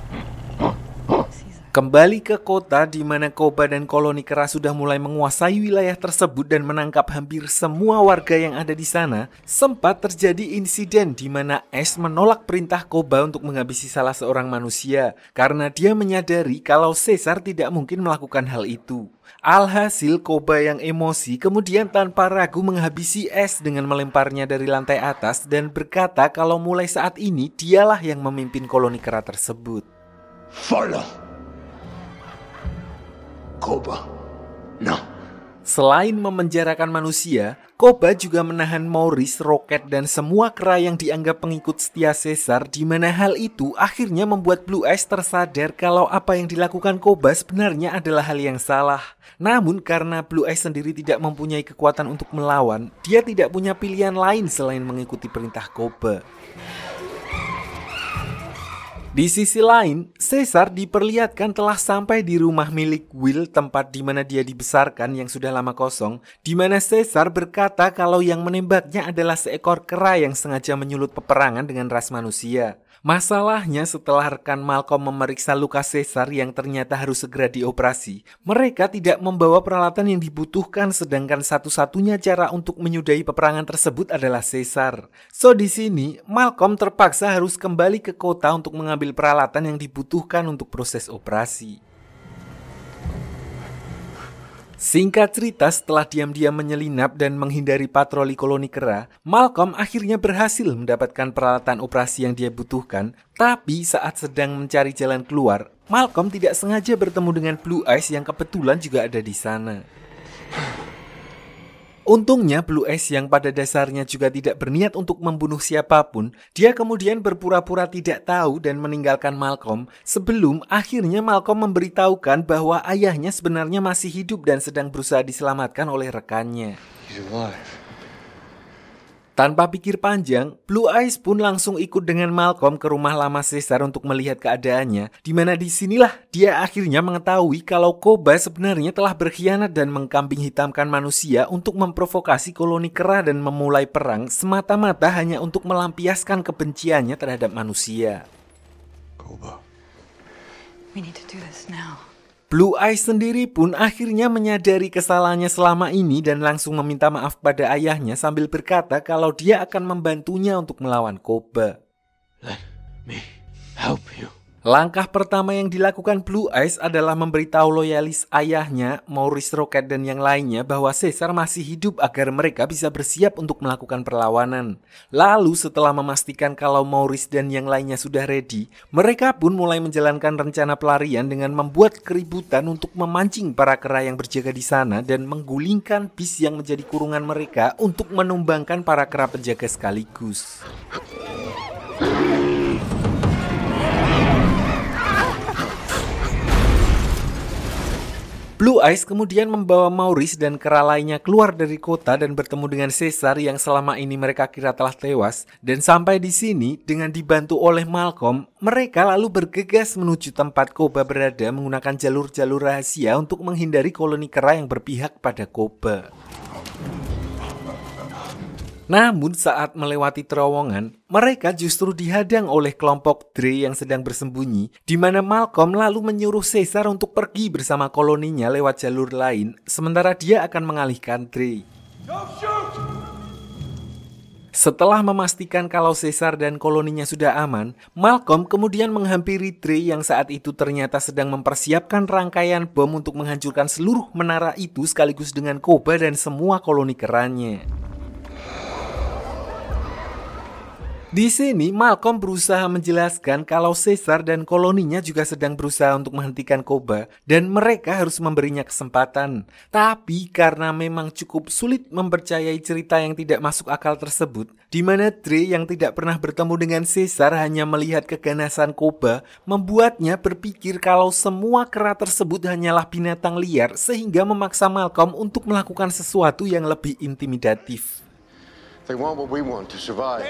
Kembali ke kota di mana Koba dan koloni kera sudah mulai menguasai wilayah tersebut dan menangkap hampir semua warga yang ada di sana, sempat terjadi insiden di mana Ash menolak perintah Koba untuk menghabisi salah seorang manusia karena dia menyadari kalau Caesar tidak mungkin melakukan hal itu. Alhasil Koba yang emosi kemudian tanpa ragu menghabisi Ash dengan melemparnya dari lantai atas dan berkata kalau mulai saat ini dialah yang memimpin koloni kera tersebut. Follow. Koba. No. Selain memenjarakan manusia, Koba juga menahan Maurice, Rocket, dan semua kera yang dianggap pengikut setia Caesar, di mana hal itu akhirnya membuat Blue Eyes tersadar kalau apa yang dilakukan Koba sebenarnya adalah hal yang salah. Namun karena Blue Eyes sendiri tidak mempunyai kekuatan untuk melawan, dia tidak punya pilihan lain selain mengikuti perintah Koba. Di sisi lain, Caesar diperlihatkan telah sampai di rumah milik Will, tempat di mana dia dibesarkan yang sudah lama kosong, di mana Caesar berkata kalau yang menembaknya adalah seekor kera yang sengaja menyulut peperangan dengan ras manusia. Masalahnya setelah rekan Malcolm memeriksa luka Caesar yang ternyata harus segera dioperasi, mereka tidak membawa peralatan yang dibutuhkan sedangkan satu-satunya cara untuk menyudahi peperangan tersebut adalah Caesar. So di sini, Malcolm terpaksa harus kembali ke kota untuk mengambil peralatan yang dibutuhkan untuk proses operasi. Singkat cerita, setelah diam-diam menyelinap dan menghindari patroli koloni kera, Malcolm akhirnya berhasil mendapatkan peralatan operasi yang dia butuhkan. Tapi saat sedang mencari jalan keluar, Malcolm tidak sengaja bertemu dengan Blue Eyes yang kebetulan juga ada di sana. Untungnya Blue Eyes yang pada dasarnya juga tidak berniat untuk membunuh siapapun, dia kemudian berpura-pura tidak tahu dan meninggalkan Malcolm sebelum akhirnya Malcolm memberitahukan bahwa ayahnya sebenarnya masih hidup dan sedang berusaha diselamatkan oleh rekannya. He's alive. Tanpa pikir panjang, Blue Eyes pun langsung ikut dengan Malcolm ke rumah lama Caesar untuk melihat keadaannya, di mana disinilah dia akhirnya mengetahui kalau Koba sebenarnya telah berkhianat dan mengkambing hitamkan manusia untuk memprovokasi koloni kera dan memulai perang semata-mata hanya untuk melampiaskan kebenciannya terhadap manusia. Koba. We need to do this now. Blue Eyes sendiri pun akhirnya menyadari kesalahannya selama ini dan langsung meminta maaf pada ayahnya sambil berkata kalau dia akan membantunya untuk melawan Koba. Let me help you. Langkah pertama yang dilakukan Blue Eyes adalah memberitahu loyalis ayahnya, Maurice Rocket dan yang lainnya bahwa Caesar masih hidup agar mereka bisa bersiap untuk melakukan perlawanan. Lalu setelah memastikan kalau Maurice dan yang lainnya sudah ready, mereka pun mulai menjalankan rencana pelarian dengan membuat keributan untuk memancing para kera yang berjaga di sana dan menggulingkan bis yang menjadi kurungan mereka untuk menumbangkan para kera penjaga sekaligus. Blue Eyes kemudian membawa Maurice dan kera lainnya keluar dari kota dan bertemu dengan Caesar yang selama ini mereka kira telah tewas. Dan sampai di sini, dengan dibantu oleh Malcolm, mereka lalu bergegas menuju tempat Koba berada menggunakan jalur-jalur rahasia untuk menghindari koloni kera yang berpihak pada Koba. Namun saat melewati terowongan, mereka justru dihadang oleh kelompok Dre yang sedang bersembunyi, di mana Malcolm lalu menyuruh Caesar untuk pergi bersama koloninya lewat jalur lain, sementara dia akan mengalihkan Dre. Setelah memastikan kalau Caesar dan koloninya sudah aman, Malcolm kemudian menghampiri Dre yang saat itu ternyata sedang mempersiapkan rangkaian bom untuk menghancurkan seluruh menara itu sekaligus dengan Koba dan semua koloni keranya. Di sini, Malcolm berusaha menjelaskan kalau Caesar dan koloninya juga sedang berusaha untuk menghentikan Koba dan mereka harus memberinya kesempatan. Tapi karena memang cukup sulit mempercayai cerita yang tidak masuk akal tersebut, di mana Dre yang tidak pernah bertemu dengan Caesar hanya melihat keganasan Koba, membuatnya berpikir kalau semua kera tersebut hanyalah binatang liar sehingga memaksa Malcolm untuk melakukan sesuatu yang lebih intimidatif. They want what we want to survive.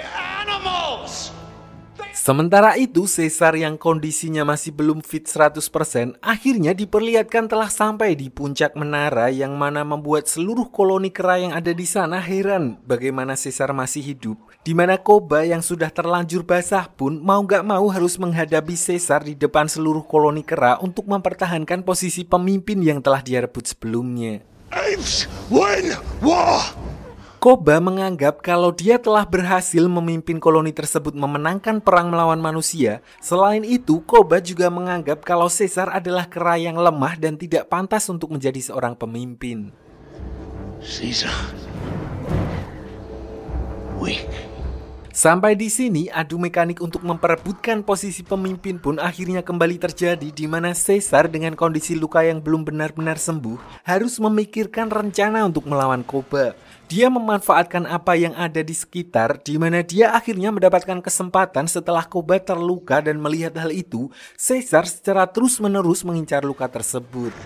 Sementara itu, Caesar yang kondisinya masih belum fit 100% akhirnya diperlihatkan telah sampai di puncak menara yang mana membuat seluruh koloni kera yang ada di sana heran bagaimana Caesar masih hidup. Di mana Koba yang sudah terlanjur basah pun mau gak mau harus menghadapi Caesar di depan seluruh koloni kera untuk mempertahankan posisi pemimpin yang telah dia rebut sebelumnya. Apes win war! Koba menganggap kalau dia telah berhasil memimpin koloni tersebut memenangkan perang melawan manusia. Selain itu, Koba juga menganggap kalau Caesar adalah kera yang lemah dan tidak pantas untuk menjadi seorang pemimpin. Caesar. Weak. Sampai di sini, adu mekanik untuk memperebutkan posisi pemimpin pun akhirnya kembali terjadi di mana Caesar dengan kondisi luka yang belum benar-benar sembuh harus memikirkan rencana untuk melawan Koba. Dia memanfaatkan apa yang ada di sekitar di mana dia akhirnya mendapatkan kesempatan setelah Koba terluka dan melihat hal itu, Caesar secara terus-menerus mengincar luka tersebut.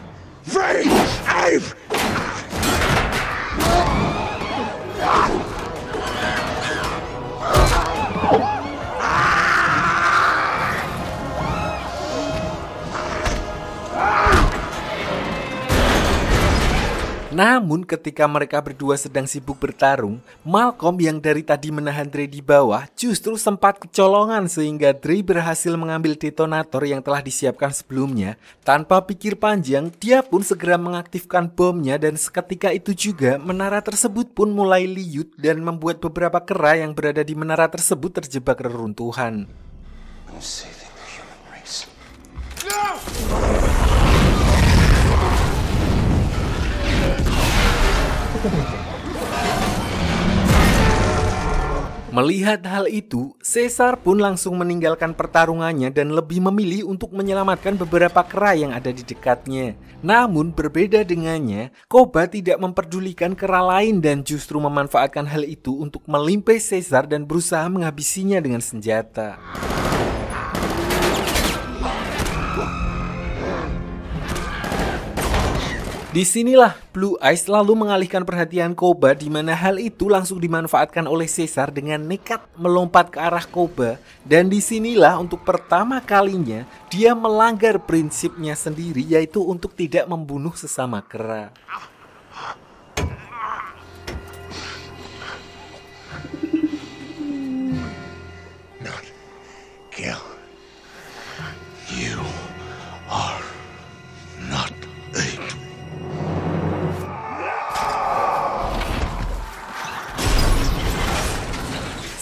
Namun ketika mereka berdua sedang sibuk bertarung, Malcolm yang dari tadi menahan Dre di bawah justru sempat kecolongan sehingga Dre berhasil mengambil detonator yang telah disiapkan sebelumnya. Tanpa pikir panjang, dia pun segera mengaktifkan bomnya dan seketika itu juga menara tersebut pun mulai liut dan membuat beberapa kera yang berada di menara tersebut terjebak reruntuhan. Melihat hal itu, Caesar pun langsung meninggalkan pertarungannya dan lebih memilih untuk menyelamatkan beberapa kera yang ada di dekatnya. Namun berbeda dengannya, Koba tidak memperdulikan kera lain dan justru memanfaatkan hal itu untuk melimpai Caesar dan berusaha menghabisinya dengan senjata. Disinilah Blue Eyes lalu mengalihkan perhatian Koba di mana hal itu langsung dimanfaatkan oleh Caesar dengan nekat melompat ke arah Koba. Dan disinilah untuk pertama kalinya dia melanggar prinsipnya sendiri yaitu untuk tidak membunuh sesama kera. Not kill. You are not ape.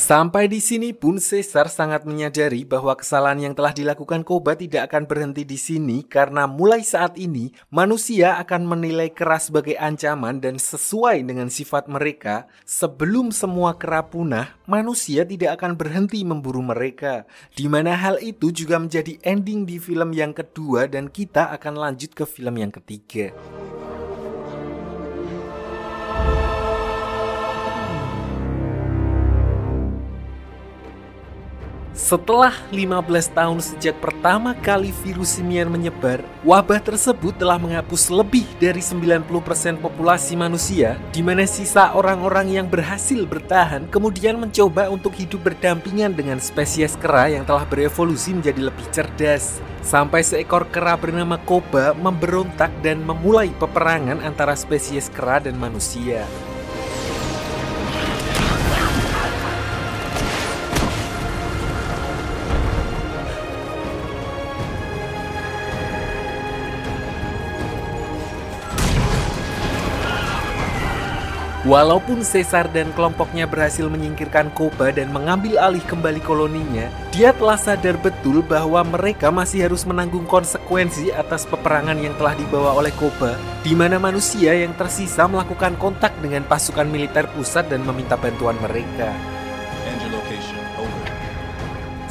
Sampai di sini pun Caesar sangat menyadari bahwa kesalahan yang telah dilakukan Koba tidak akan berhenti di sini karena mulai saat ini manusia akan menilai kera sebagai ancaman dan sesuai dengan sifat mereka. Sebelum semua kera punah, manusia tidak akan berhenti memburu mereka. Di mana hal itu juga menjadi ending di film yang kedua dan kita akan lanjut ke film yang ketiga. Setelah 15 tahun sejak pertama kali virus simian menyebar, wabah tersebut telah menghapus lebih dari 90% populasi manusia, di mana sisa orang-orang yang berhasil bertahan kemudian mencoba untuk hidup berdampingan dengan spesies kera yang telah berevolusi menjadi lebih cerdas. Sampai seekor kera bernama Koba memberontak dan memulai peperangan antara spesies kera dan manusia. Walaupun Caesar dan kelompoknya berhasil menyingkirkan Koba dan mengambil alih kembali koloninya, dia telah sadar betul bahwa mereka masih harus menanggung konsekuensi atas peperangan yang telah dibawa oleh Koba, di mana manusia yang tersisa melakukan kontak dengan pasukan militer pusat dan meminta bantuan mereka.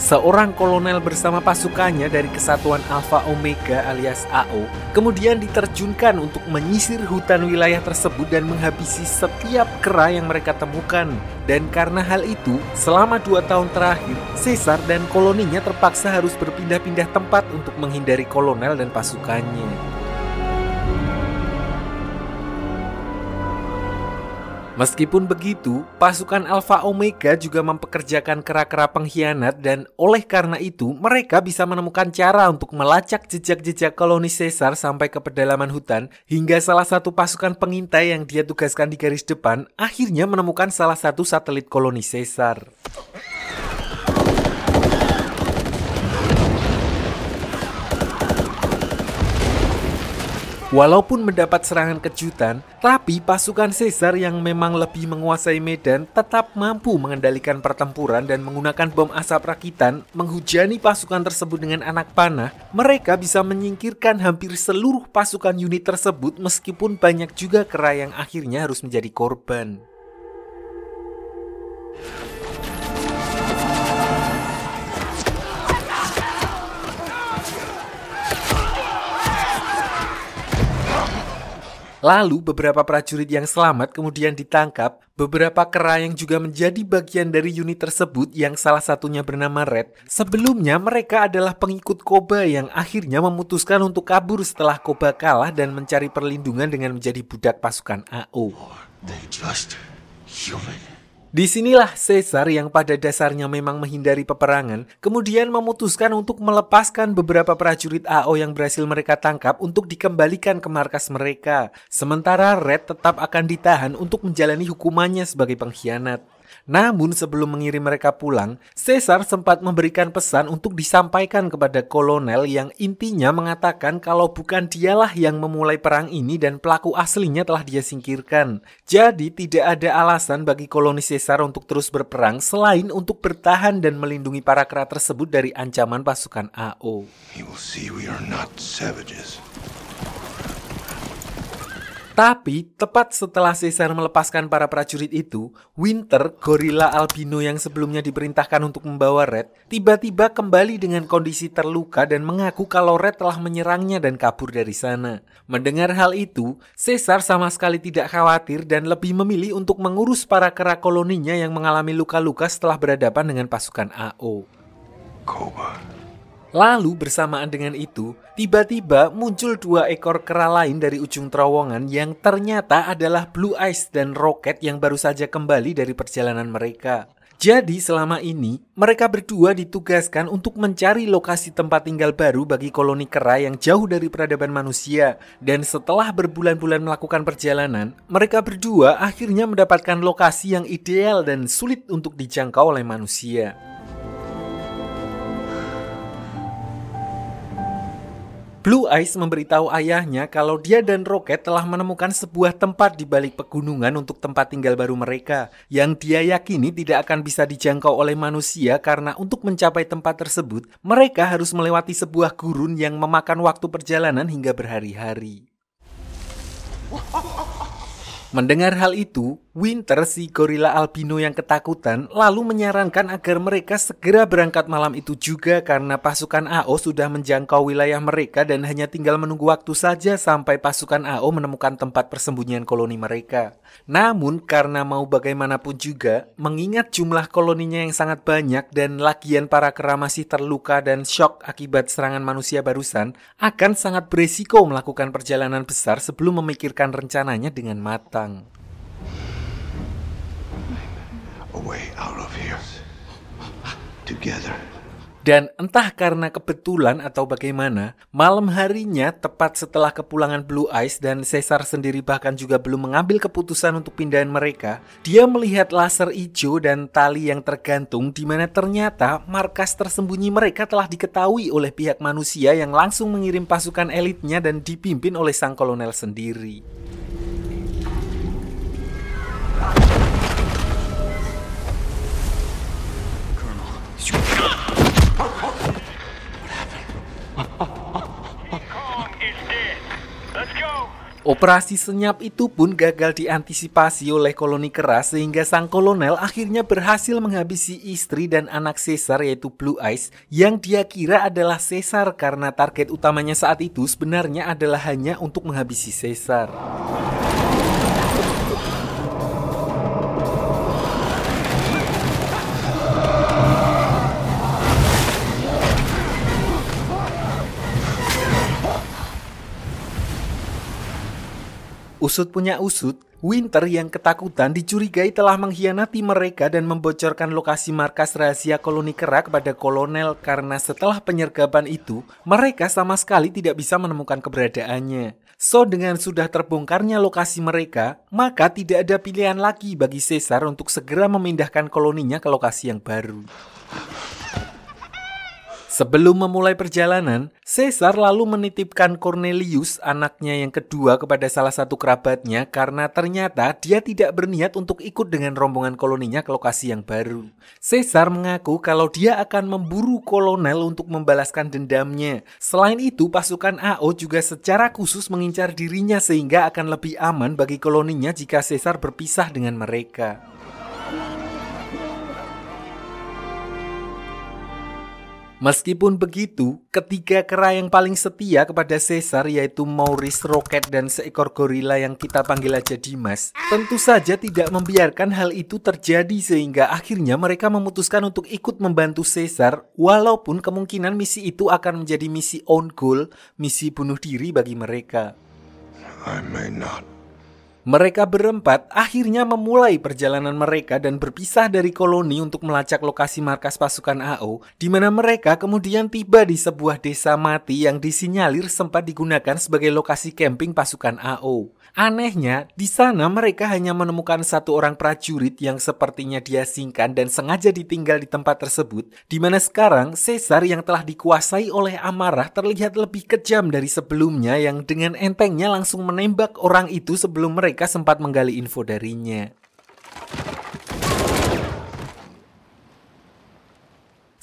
Seorang kolonel bersama pasukannya dari Kesatuan Alpha Omega alias AO kemudian diterjunkan untuk menyisir hutan wilayah tersebut dan menghabisi setiap kera yang mereka temukan. Dan karena hal itu, selama 2 tahun terakhir, Caesar dan koloninya terpaksa harus berpindah-pindah tempat untuk menghindari kolonel dan pasukannya. Meskipun begitu, pasukan Alpha Omega juga mempekerjakan kera-kera pengkhianat dan oleh karena itu mereka bisa menemukan cara untuk melacak jejak-jejak koloni Caesar sampai ke pedalaman hutan hingga salah satu pasukan pengintai yang dia tugaskan di garis depan akhirnya menemukan salah satu satelit koloni Caesar. Walaupun mendapat serangan kejutan, tapi pasukan Caesar yang memang lebih menguasai medan tetap mampu mengendalikan pertempuran dan menggunakan bom asap rakitan menghujani pasukan tersebut dengan anak panah. Mereka bisa menyingkirkan hampir seluruh pasukan unit tersebut meskipun banyak juga kera yang akhirnya harus menjadi korban. Lalu beberapa prajurit yang selamat kemudian ditangkap, beberapa kera yang juga menjadi bagian dari unit tersebut yang salah satunya bernama Red. Sebelumnya mereka adalah pengikut Koba yang akhirnya memutuskan untuk kabur setelah Koba kalah dan mencari perlindungan dengan menjadi budak pasukan AO. They're just human. Disinilah Caesar yang pada dasarnya memang menghindari peperangan, kemudian memutuskan untuk melepaskan beberapa prajurit AO yang berhasil mereka tangkap untuk dikembalikan ke markas mereka. Sementara Red tetap akan ditahan untuk menjalani hukumannya sebagai pengkhianat. Namun sebelum mengirim mereka pulang, Caesar sempat memberikan pesan untuk disampaikan kepada kolonel yang intinya mengatakan kalau bukan dialah yang memulai perang ini dan pelaku aslinya telah dia singkirkan. Jadi tidak ada alasan bagi koloni Caesar untuk terus berperang selain untuk bertahan dan melindungi para kera tersebut dari ancaman pasukan AO. He will see we are not savages. Tapi, tepat setelah Caesar melepaskan para prajurit itu, Winter, gorila albino yang sebelumnya diperintahkan untuk membawa Red, tiba-tiba kembali dengan kondisi terluka dan mengaku kalau Red telah menyerangnya dan kabur dari sana. Mendengar hal itu, Caesar sama sekali tidak khawatir dan lebih memilih untuk mengurus para kera koloninya yang mengalami luka-luka setelah berhadapan dengan pasukan AO. Koba. Lalu bersamaan dengan itu, tiba-tiba muncul 2 ekor kera lain dari ujung terowongan yang ternyata adalah Blue Eyes dan Rocket yang baru saja kembali dari perjalanan mereka. Jadi selama ini, mereka berdua ditugaskan untuk mencari lokasi tempat tinggal baru bagi koloni kera yang jauh dari peradaban manusia. Dan setelah berbulan-bulan melakukan perjalanan, mereka berdua akhirnya mendapatkan lokasi yang ideal dan sulit untuk dijangkau oleh manusia. Blue Eyes memberitahu ayahnya kalau dia dan Rocket telah menemukan sebuah tempat di balik pegunungan untuk tempat tinggal baru mereka, yang dia yakini tidak akan bisa dijangkau oleh manusia karena untuk mencapai tempat tersebut, mereka harus melewati sebuah gurun yang memakan waktu perjalanan hingga berhari-hari. Mendengar hal itu, Winter, si gorila albino yang ketakutan, lalu menyarankan agar mereka segera berangkat malam itu juga karena pasukan AO sudah menjangkau wilayah mereka dan hanya tinggal menunggu waktu saja sampai pasukan AO menemukan tempat persembunyian koloni mereka. Namun karena mau bagaimanapun juga, mengingat jumlah koloninya yang sangat banyak dan lagian para kera masih terluka dan shock akibat serangan manusia barusan, akan sangat beresiko melakukan perjalanan besar sebelum memikirkan rencananya dengan matang. A way out of here. Together. Dan entah karena kebetulan atau bagaimana, malam harinya tepat setelah kepulangan Blue Eyes dan Caesar sendiri bahkan juga belum mengambil keputusan untuk pindahan mereka, dia melihat laser hijau dan tali yang tergantung di mana ternyata markas tersembunyi mereka telah diketahui oleh pihak manusia yang langsung mengirim pasukan elitnya dan dipimpin oleh sang kolonel sendiri. Operasi senyap itu pun gagal diantisipasi oleh koloni kera sehingga sang kolonel akhirnya berhasil menghabisi istri dan anak Caesar yaitu Blue Eyes yang dia kira adalah Caesar karena target utamanya saat itu sebenarnya adalah hanya untuk menghabisi Caesar. Usut punya usut, Winter yang ketakutan dicurigai telah mengkhianati mereka dan membocorkan lokasi markas rahasia koloni kera kepada kolonel karena setelah penyergapan itu, mereka sama sekali tidak bisa menemukan keberadaannya. So, dengan sudah terbongkarnya lokasi mereka, maka tidak ada pilihan lagi bagi Caesar untuk segera memindahkan koloninya ke lokasi yang baru. Sebelum memulai perjalanan, Caesar lalu menitipkan Cornelius, anaknya yang kedua, kepada salah satu kerabatnya karena ternyata dia tidak berniat untuk ikut dengan rombongan koloninya ke lokasi yang baru. Caesar mengaku kalau dia akan memburu kolonel untuk membalaskan dendamnya. Selain itu, pasukan AO juga secara khusus mengincar dirinya sehingga akan lebih aman bagi koloninya jika Caesar berpisah dengan mereka. Meskipun begitu, ketiga kera yang paling setia kepada Caesar yaitu Maurice, Rocket, dan seekor gorila yang kita panggil aja Dimas, tentu saja tidak membiarkan hal itu terjadi sehingga akhirnya mereka memutuskan untuk ikut membantu Caesar walaupun kemungkinan misi itu akan menjadi misi own goal, misi bunuh diri bagi mereka. I may not. Mereka berempat akhirnya memulai perjalanan mereka dan berpisah dari koloni untuk melacak lokasi markas pasukan AO, di mana mereka kemudian tiba di sebuah desa mati yang disinyalir sempat digunakan sebagai lokasi camping pasukan AO. Anehnya, di sana mereka hanya menemukan satu orang prajurit yang sepertinya diasingkan dan sengaja ditinggal di tempat tersebut, di mana sekarang Caesar yang telah dikuasai oleh amarah terlihat lebih kejam dari sebelumnya yang dengan entengnya langsung menembak orang itu sebelum mereka sempat menggali info darinya.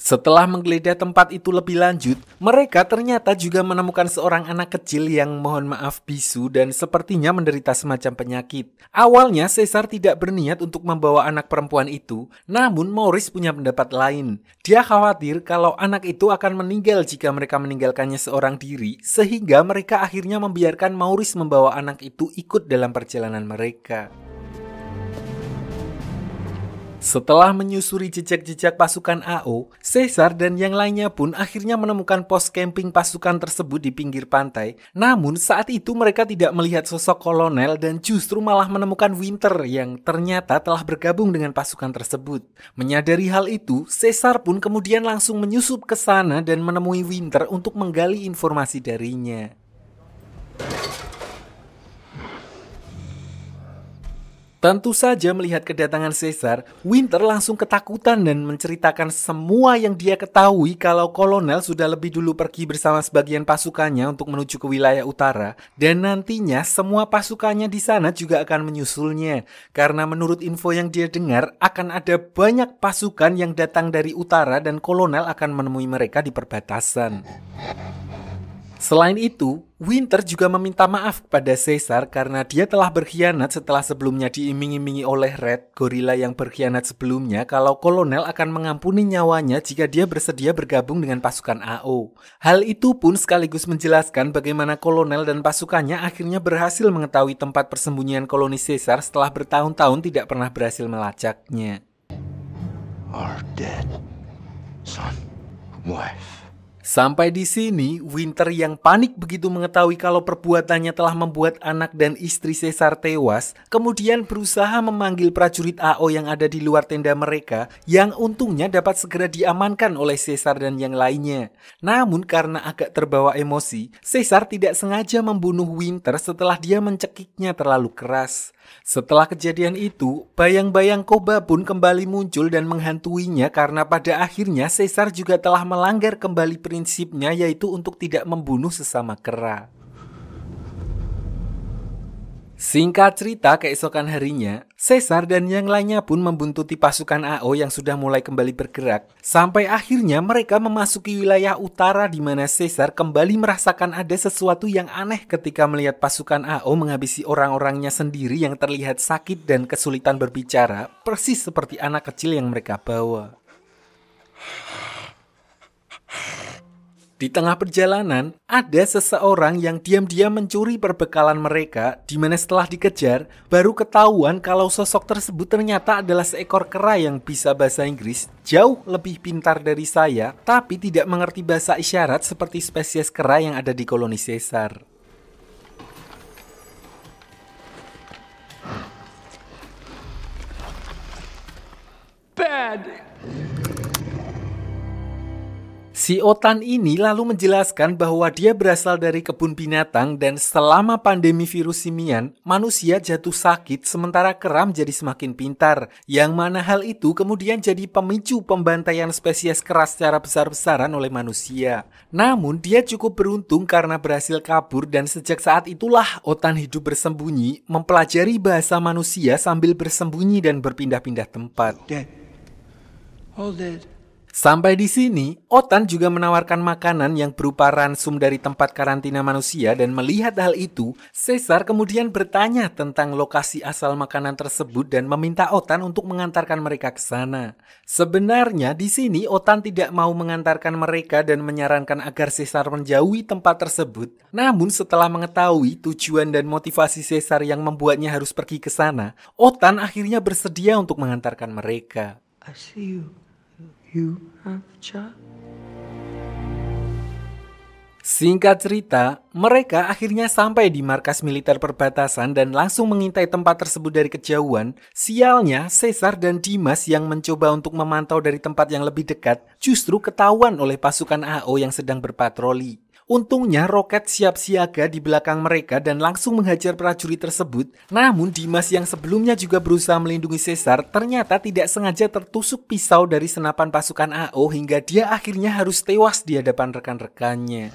Setelah menggeledah tempat itu lebih lanjut, mereka ternyata juga menemukan seorang anak kecil yang mohon maaf bisu dan sepertinya menderita semacam penyakit. Awalnya Caesar tidak berniat untuk membawa anak perempuan itu, namun Maurice punya pendapat lain. Dia khawatir kalau anak itu akan meninggal jika mereka meninggalkannya seorang diri, sehingga mereka akhirnya membiarkan Maurice membawa anak itu ikut dalam perjalanan mereka. Setelah menyusuri jejak-jejak pasukan AO, Caesar dan yang lainnya pun akhirnya menemukan pos camping pasukan tersebut di pinggir pantai. Namun saat itu mereka tidak melihat sosok kolonel dan justru malah menemukan Winter yang ternyata telah bergabung dengan pasukan tersebut. Menyadari hal itu, Caesar pun kemudian langsung menyusup ke sana dan menemui Winter untuk menggali informasi darinya. Tentu saja melihat kedatangan Caesar, Winter langsung ketakutan dan menceritakan semua yang dia ketahui kalau kolonel sudah lebih dulu pergi bersama sebagian pasukannya untuk menuju ke wilayah utara, dan nantinya semua pasukannya di sana juga akan menyusulnya. Karena menurut info yang dia dengar, akan ada banyak pasukan yang datang dari utara dan kolonel akan menemui mereka di perbatasan. Selain itu, Winter juga meminta maaf kepada Caesar karena dia telah berkhianat setelah sebelumnya diiming-imingi oleh Red, gorila yang berkhianat sebelumnya, kalau kolonel akan mengampuni nyawanya jika dia bersedia bergabung dengan pasukan AO. Hal itu pun sekaligus menjelaskan bagaimana kolonel dan pasukannya akhirnya berhasil mengetahui tempat persembunyian koloni Caesar setelah bertahun-tahun tidak pernah berhasil melacaknya. Our dead son, wife. Sampai di sini, Winter yang panik begitu mengetahui kalau perbuatannya telah membuat anak dan istri Caesar tewas, kemudian berusaha memanggil prajurit AO yang ada di luar tenda mereka, yang untungnya dapat segera diamankan oleh Caesar dan yang lainnya. Namun karena agak terbawa emosi, Caesar tidak sengaja membunuh Winter setelah dia mencekiknya terlalu keras. Setelah kejadian itu, bayang-bayang Koba pun kembali muncul dan menghantuinya karena pada akhirnya Caesar juga telah melanggar kembali prinsipnya, yaitu untuk tidak membunuh sesama kera. Singkat cerita, keesokan harinya, Caesar dan yang lainnya pun membuntuti pasukan AO yang sudah mulai kembali bergerak, sampai akhirnya mereka memasuki wilayah utara di mana Caesar kembali merasakan ada sesuatu yang aneh ketika melihat pasukan AO menghabisi orang-orangnya sendiri yang terlihat sakit dan kesulitan berbicara, persis seperti anak kecil yang mereka bawa. Di tengah perjalanan, ada seseorang yang diam-diam mencuri perbekalan mereka, di mana setelah dikejar, baru ketahuan kalau sosok tersebut ternyata adalah seekor kera yang bisa bahasa Inggris, jauh lebih pintar dari saya, tapi tidak mengerti bahasa isyarat seperti spesies kera yang ada di koloni Caesar. Si Otan ini lalu menjelaskan bahwa dia berasal dari kebun binatang dan selama pandemi virus simian, manusia jatuh sakit sementara kera menjadi semakin pintar. Yang mana hal itu kemudian jadi pemicu pembantaian spesies kera secara besar-besaran oleh manusia. Namun dia cukup beruntung karena berhasil kabur dan sejak saat itulah Otan hidup bersembunyi, mempelajari bahasa manusia sambil bersembunyi dan berpindah-pindah tempat. Dead. All dead. Sampai di sini, Otan juga menawarkan makanan yang berupa ransum dari tempat karantina manusia dan melihat hal itu, Caesar kemudian bertanya tentang lokasi asal makanan tersebut dan meminta Otan untuk mengantarkan mereka ke sana. Sebenarnya di sini Otan tidak mau mengantarkan mereka dan menyarankan agar Caesar menjauhi tempat tersebut. Namun setelah mengetahui tujuan dan motivasi Caesar yang membuatnya harus pergi ke sana, Otan akhirnya bersedia untuk mengantarkan mereka. I see you. You have a job. Singkat cerita, mereka akhirnya sampai di markas militer perbatasan dan langsung mengintai tempat tersebut dari kejauhan. Sialnya, Caesar dan Dimas yang mencoba untuk memantau dari tempat yang lebih dekat justru ketahuan oleh pasukan AO yang sedang berpatroli. Untungnya Roket siap siaga di belakang mereka dan langsung menghajar prajurit tersebut. Namun Dimas yang sebelumnya juga berusaha melindungi Caesar ternyata tidak sengaja tertusuk pisau dari senapan pasukan AO hingga dia akhirnya harus tewas di hadapan rekan-rekannya.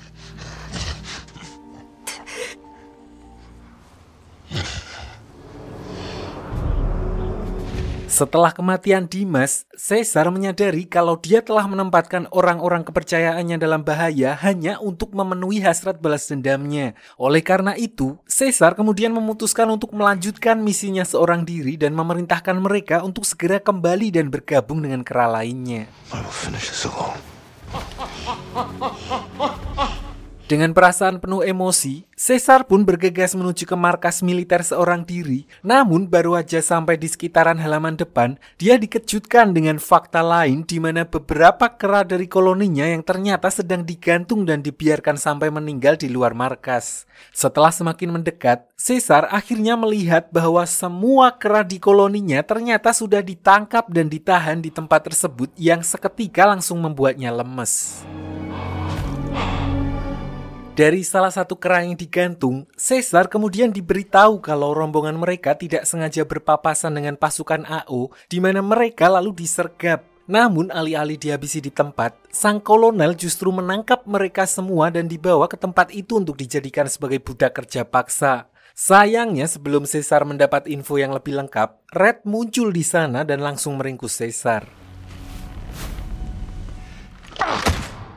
Setelah kematian Dimas, Caesar menyadari kalau dia telah menempatkan orang-orang kepercayaannya dalam bahaya hanya untuk memenuhi hasrat balas dendamnya. Oleh karena itu, Caesar kemudian memutuskan untuk melanjutkan misinya seorang diri dan memerintahkan mereka untuk segera kembali dan bergabung dengan kera lainnya. I will finish this alone. Dengan perasaan penuh emosi, Caesar pun bergegas menuju ke markas militer seorang diri. Namun baru aja sampai di sekitaran halaman depan, dia dikejutkan dengan fakta lain di mana beberapa kera dari koloninya yang ternyata sedang digantung dan dibiarkan sampai meninggal di luar markas. Setelah semakin mendekat, Caesar akhirnya melihat bahwa semua kera di koloninya ternyata sudah ditangkap dan ditahan di tempat tersebut yang seketika langsung membuatnya lemes. Dari salah satu kera yang digantung, Caesar kemudian diberitahu kalau rombongan mereka tidak sengaja berpapasan dengan pasukan AO, di mana mereka lalu disergap. Namun alih-alih dihabisi di tempat, sang kolonel justru menangkap mereka semua dan dibawa ke tempat itu untuk dijadikan sebagai budak kerja paksa. Sayangnya sebelum Caesar mendapat info yang lebih lengkap, Red muncul di sana dan langsung meringkus Caesar.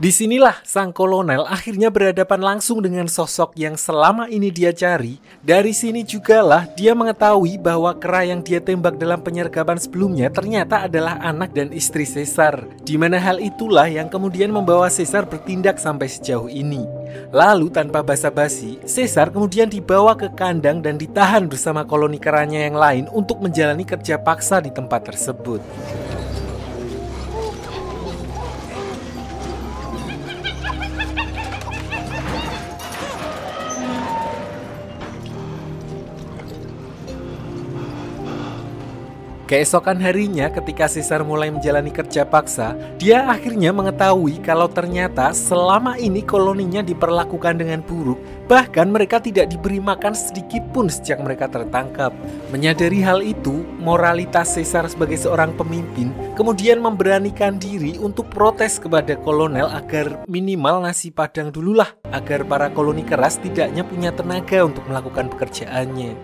Disinilah sang kolonel akhirnya berhadapan langsung dengan sosok yang selama ini dia cari. Dari sini jugalah dia mengetahui bahwa kera yang dia tembak dalam penyergapan sebelumnya ternyata adalah anak dan istri Caesar. Di mana hal itulah yang kemudian membawa Caesar bertindak sampai sejauh ini. Lalu tanpa basa-basi, Caesar kemudian dibawa ke kandang dan ditahan bersama koloni keranya yang lain untuk menjalani kerja paksa di tempat tersebut. Keesokan harinya ketika Caesar mulai menjalani kerja paksa, dia akhirnya mengetahui kalau ternyata selama ini koloninya diperlakukan dengan buruk, bahkan mereka tidak diberi makan sedikit pun sejak mereka tertangkap. Menyadari hal itu, moralitas Caesar sebagai seorang pemimpin kemudian memberanikan diri untuk protes kepada kolonel agar minimal nasi padang dululah, agar para koloni keras tidaknya punya tenaga untuk melakukan pekerjaannya.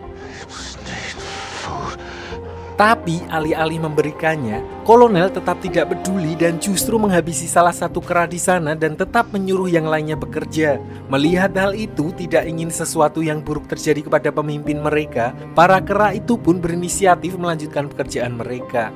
Tapi alih-alih memberikannya, kolonel tetap tidak peduli dan justru menghabisi salah satu kera di sana dan tetap menyuruh yang lainnya bekerja. Melihat hal itu tidak ingin sesuatu yang buruk terjadi kepada pemimpin mereka, para kera itu pun berinisiatif melanjutkan pekerjaan mereka.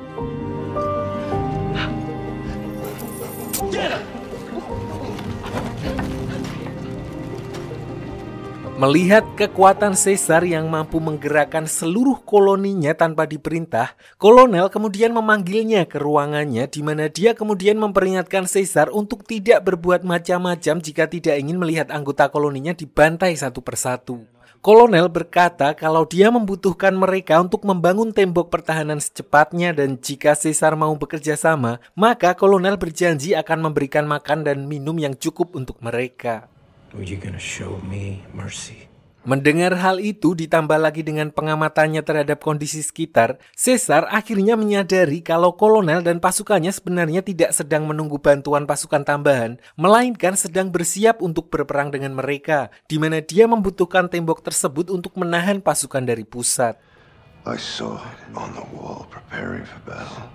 Melihat kekuatan Caesar yang mampu menggerakkan seluruh koloninya tanpa diperintah, kolonel kemudian memanggilnya ke ruangannya di mana dia kemudian memperingatkan Caesar untuk tidak berbuat macam-macam jika tidak ingin melihat anggota koloninya dibantai satu persatu. Kolonel berkata kalau dia membutuhkan mereka untuk membangun tembok pertahanan secepatnya dan jika Caesar mau bekerja sama, maka kolonel berjanji akan memberikan makan dan minum yang cukup untuk mereka. Are you gonna show me mercy? Mendengar hal itu ditambah lagi dengan pengamatannya terhadap kondisi sekitar, Caesar akhirnya menyadari kalau kolonel dan pasukannya sebenarnya tidak sedang menunggu bantuan pasukan tambahan, melainkan sedang bersiap untuk berperang dengan mereka, di mana dia membutuhkan tembok tersebut untuk menahan pasukan dari pusat. I saw it on the wall preparing for battle.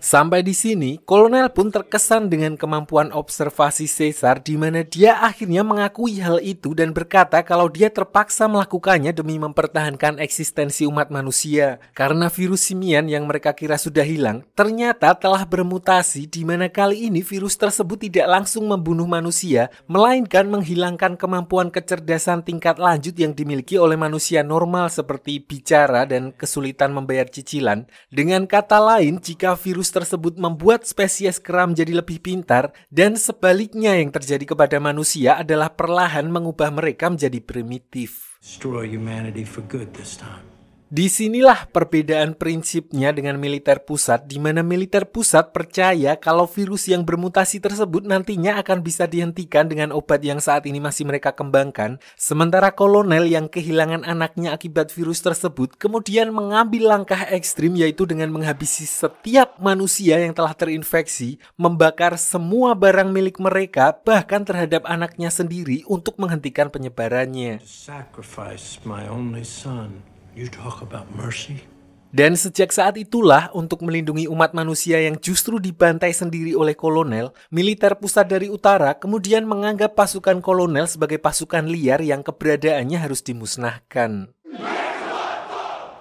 Sampai di sini, kolonel pun terkesan dengan kemampuan observasi Caesar di mana dia akhirnya mengakui hal itu dan berkata kalau dia terpaksa melakukannya demi mempertahankan eksistensi umat manusia. Karena virus simian yang mereka kira sudah hilang, ternyata telah bermutasi di mana kali ini virus tersebut tidak langsung membunuh manusia, melainkan menghilangkan kemampuan kecerdasan tingkat lanjut yang dimiliki oleh manusia normal seperti bicara dan kesulitan membayar cicilan. Dengan kata lain, jika virus tersebut membuat spesies kera menjadi lebih pintar dan sebaliknya yang terjadi kepada manusia adalah perlahan mengubah mereka menjadi primitif. Destroy humanity for good this time. Disinilah perbedaan prinsipnya dengan militer pusat, di mana militer pusat percaya kalau virus yang bermutasi tersebut nantinya akan bisa dihentikan dengan obat yang saat ini masih mereka kembangkan, sementara kolonel yang kehilangan anaknya akibat virus tersebut kemudian mengambil langkah ekstrim yaitu dengan menghabisi setiap manusia yang telah terinfeksi, membakar semua barang milik mereka, bahkan terhadap anaknya sendiri untuk menghentikan penyebarannya. To sacrifice my only son. You talk about mercy? Dan sejak saat itulah, untuk melindungi umat manusia yang justru dibantai sendiri oleh kolonel, militer pusat dari utara kemudian menganggap pasukan kolonel sebagai pasukan liar yang keberadaannya harus dimusnahkan.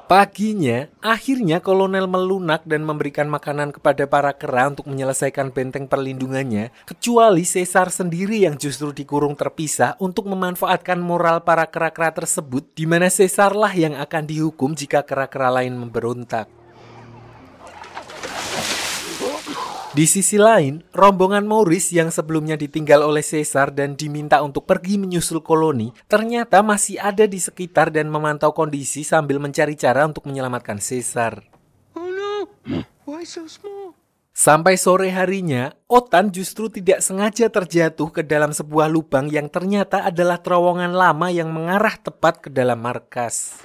Paginya, akhirnya kolonel melunak dan memberikan makanan kepada para kera untuk menyelesaikan benteng perlindungannya, kecuali Caesar sendiri yang justru dikurung terpisah untuk memanfaatkan moral para kera-kera tersebut, di mana Caesar lah yang akan dihukum jika kera-kera lain memberontak. Di sisi lain, rombongan Maurice yang sebelumnya ditinggal oleh Caesar dan diminta untuk pergi menyusul koloni, ternyata masih ada di sekitar dan memantau kondisi sambil mencari cara untuk menyelamatkan Caesar. Oh no! Why so small? Sampai sore harinya, Otan justru tidak sengaja terjatuh ke dalam sebuah lubang yang ternyata adalah terowongan lama yang mengarah tepat ke dalam markas.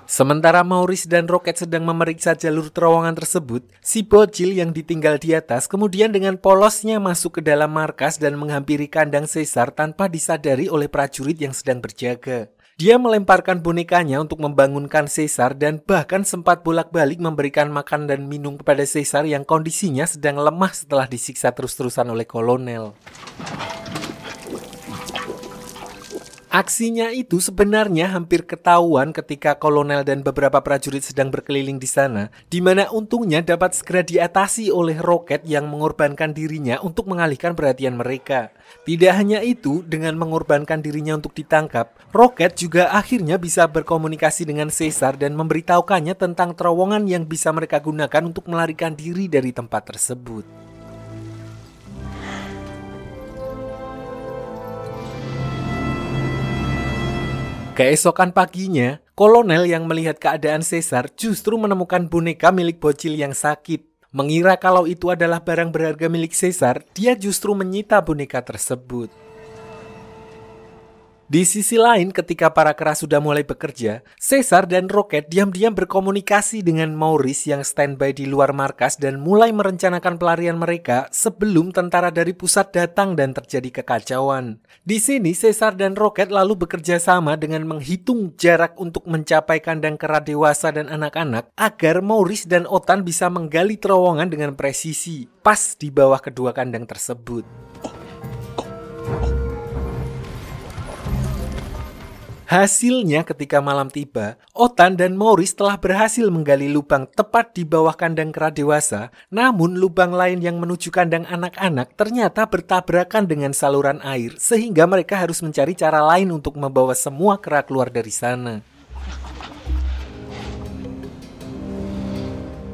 Sementara Maurice dan Rocket sedang memeriksa jalur terowongan tersebut, si bocil yang ditinggal di atas kemudian dengan polosnya masuk ke dalam markas dan menghampiri kandang Caesar tanpa disadari oleh prajurit yang sedang berjaga. Dia melemparkan bonekanya untuk membangunkan Caesar dan bahkan sempat bolak-balik memberikan makan dan minum kepada Caesar yang kondisinya sedang lemah setelah disiksa terus-terusan oleh kolonel. Aksinya itu sebenarnya hampir ketahuan ketika kolonel dan beberapa prajurit sedang berkeliling di sana, di mana untungnya dapat segera diatasi oleh Rocket yang mengorbankan dirinya untuk mengalihkan perhatian mereka. Tidak hanya itu, dengan mengorbankan dirinya untuk ditangkap, Rocket juga akhirnya bisa berkomunikasi dengan Caesar dan memberitahukannya tentang terowongan yang bisa mereka gunakan untuk melarikan diri dari tempat tersebut. Keesokan paginya, kolonel yang melihat keadaan Caesar justru menemukan boneka milik bocil yang sakit. Mengira kalau itu adalah barang berharga milik Caesar, dia justru menyita boneka tersebut. Di sisi lain, ketika para kera sudah mulai bekerja, Caesar dan Rocket diam-diam berkomunikasi dengan Maurice yang standby di luar markas dan mulai merencanakan pelarian mereka sebelum tentara dari pusat datang dan terjadi kekacauan. Di sini, Caesar dan Rocket lalu bekerja sama dengan menghitung jarak untuk mencapai kandang kera dewasa dan anak-anak agar Maurice dan Otan bisa menggali terowongan dengan presisi, pas di bawah kedua kandang tersebut. Hasilnya ketika malam tiba, Otan dan Maurice telah berhasil menggali lubang tepat di bawah kandang kera dewasa, namun lubang lain yang menuju kandang anak-anak ternyata bertabrakan dengan saluran air, sehingga mereka harus mencari cara lain untuk membawa semua kera keluar dari sana.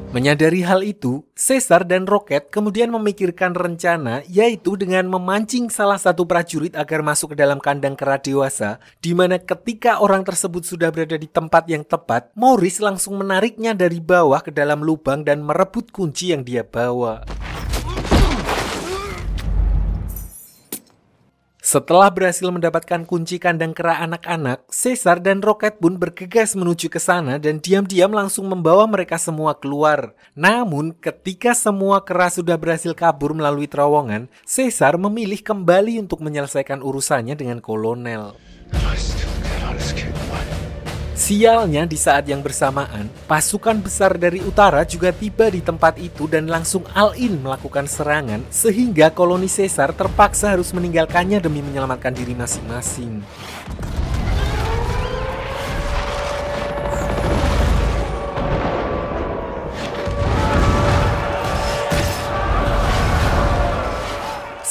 Menyadari hal itu, Caesar dan Rocket kemudian memikirkan rencana, yaitu dengan memancing salah satu prajurit agar masuk ke dalam kandang kera dewasa, di mana ketika orang tersebut sudah berada di tempat yang tepat, Maurice langsung menariknya dari bawah ke dalam lubang dan merebut kunci yang dia bawa. Setelah berhasil mendapatkan kunci kandang kera anak-anak, Caesar dan Rocket pun bergegas menuju ke sana dan diam-diam langsung membawa mereka semua keluar. Namun, ketika semua kera sudah berhasil kabur melalui terowongan, Caesar memilih kembali untuk menyelesaikan urusannya dengan kolonel. Sialnya, di saat yang bersamaan, pasukan besar dari utara juga tiba di tempat itu dan langsung all-in melakukan serangan, sehingga koloni Caesar terpaksa harus meninggalkannya demi menyelamatkan diri masing-masing.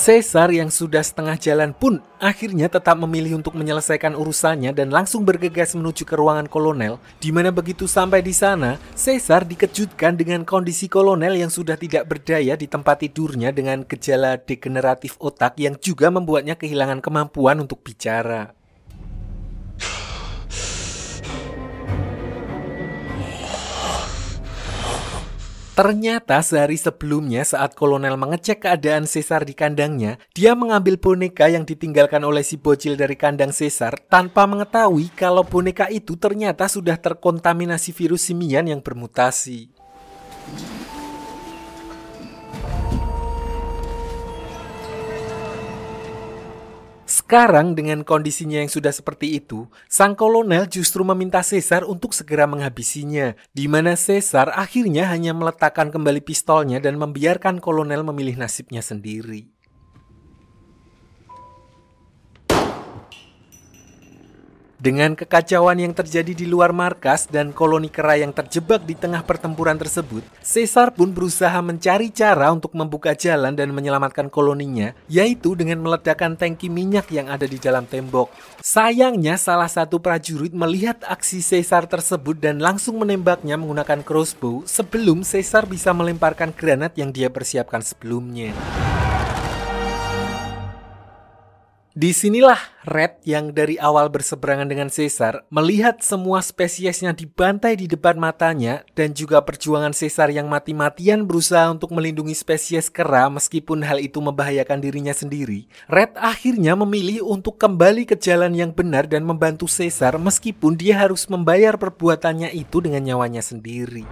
Caesar yang sudah setengah jalan pun akhirnya tetap memilih untuk menyelesaikan urusannya dan langsung bergegas menuju ke ruangan kolonel, di mana begitu sampai di sana, Caesar dikejutkan dengan kondisi kolonel yang sudah tidak berdaya di tempat tidurnya dengan gejala degeneratif otak yang juga membuatnya kehilangan kemampuan untuk bicara. Ternyata sehari sebelumnya saat kolonel mengecek keadaan Caesar di kandangnya, dia mengambil boneka yang ditinggalkan oleh si bocil dari kandang Caesar tanpa mengetahui kalau boneka itu ternyata sudah terkontaminasi virus simian yang bermutasi. Sekarang dengan kondisinya yang sudah seperti itu, sang kolonel justru meminta Caesar untuk segera menghabisinya, di mana Caesar akhirnya hanya meletakkan kembali pistolnya dan membiarkan kolonel memilih nasibnya sendiri. Dengan kekacauan yang terjadi di luar markas dan koloni kera yang terjebak di tengah pertempuran tersebut, Caesar pun berusaha mencari cara untuk membuka jalan dan menyelamatkan koloninya, yaitu dengan meledakkan tangki minyak yang ada di dalam tembok. Sayangnya, salah satu prajurit melihat aksi Caesar tersebut dan langsung menembaknya menggunakan crossbow sebelum Caesar bisa melemparkan granat yang dia persiapkan sebelumnya. Disinilah Red yang dari awal berseberangan dengan Caesar melihat semua spesiesnya dibantai di depan matanya dan juga perjuangan Caesar yang mati-matian berusaha untuk melindungi spesies kera meskipun hal itu membahayakan dirinya sendiri. Red akhirnya memilih untuk kembali ke jalan yang benar dan membantu Caesar meskipun dia harus membayar perbuatannya itu dengan nyawanya sendiri.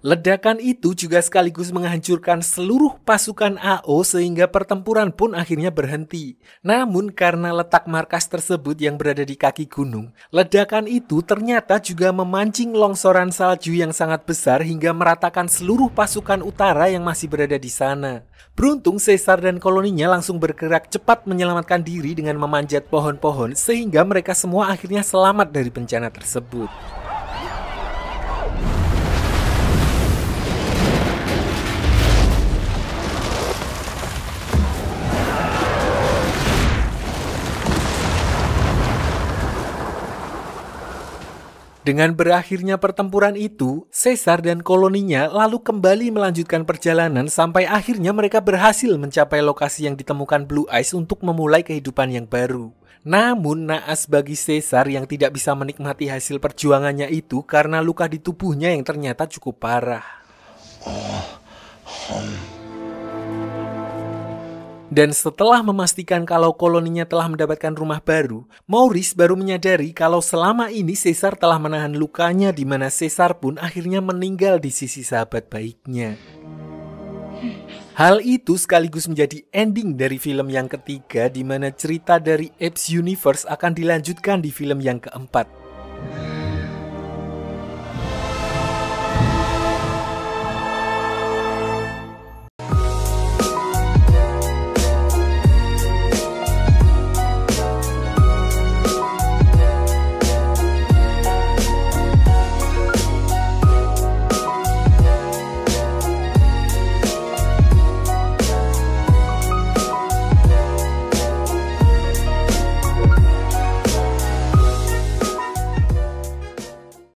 Ledakan itu juga sekaligus menghancurkan seluruh pasukan AO sehingga pertempuran pun akhirnya berhenti. Namun karena letak markas tersebut yang berada di kaki gunung, ledakan itu ternyata juga memancing longsoran salju yang sangat besar hingga meratakan seluruh pasukan utara yang masih berada di sana. Beruntung Caesar dan koloninya langsung bergerak cepat menyelamatkan diri dengan memanjat pohon-pohon sehingga mereka semua akhirnya selamat dari bencana tersebut. Dengan berakhirnya pertempuran itu, Caesar dan koloninya lalu kembali melanjutkan perjalanan sampai akhirnya mereka berhasil mencapai lokasi yang ditemukan Blue Eyes untuk memulai kehidupan yang baru. Namun naas bagi Caesar yang tidak bisa menikmati hasil perjuangannya itu karena luka di tubuhnya yang ternyata cukup parah. Dan setelah memastikan kalau koloninya telah mendapatkan rumah baru, Maurice baru menyadari kalau selama ini Caesar telah menahan lukanya di mana Caesar pun akhirnya meninggal di sisi sahabat baiknya. Hal itu sekaligus menjadi ending dari film yang ketiga di mana cerita dari Apes Universe akan dilanjutkan di film yang keempat.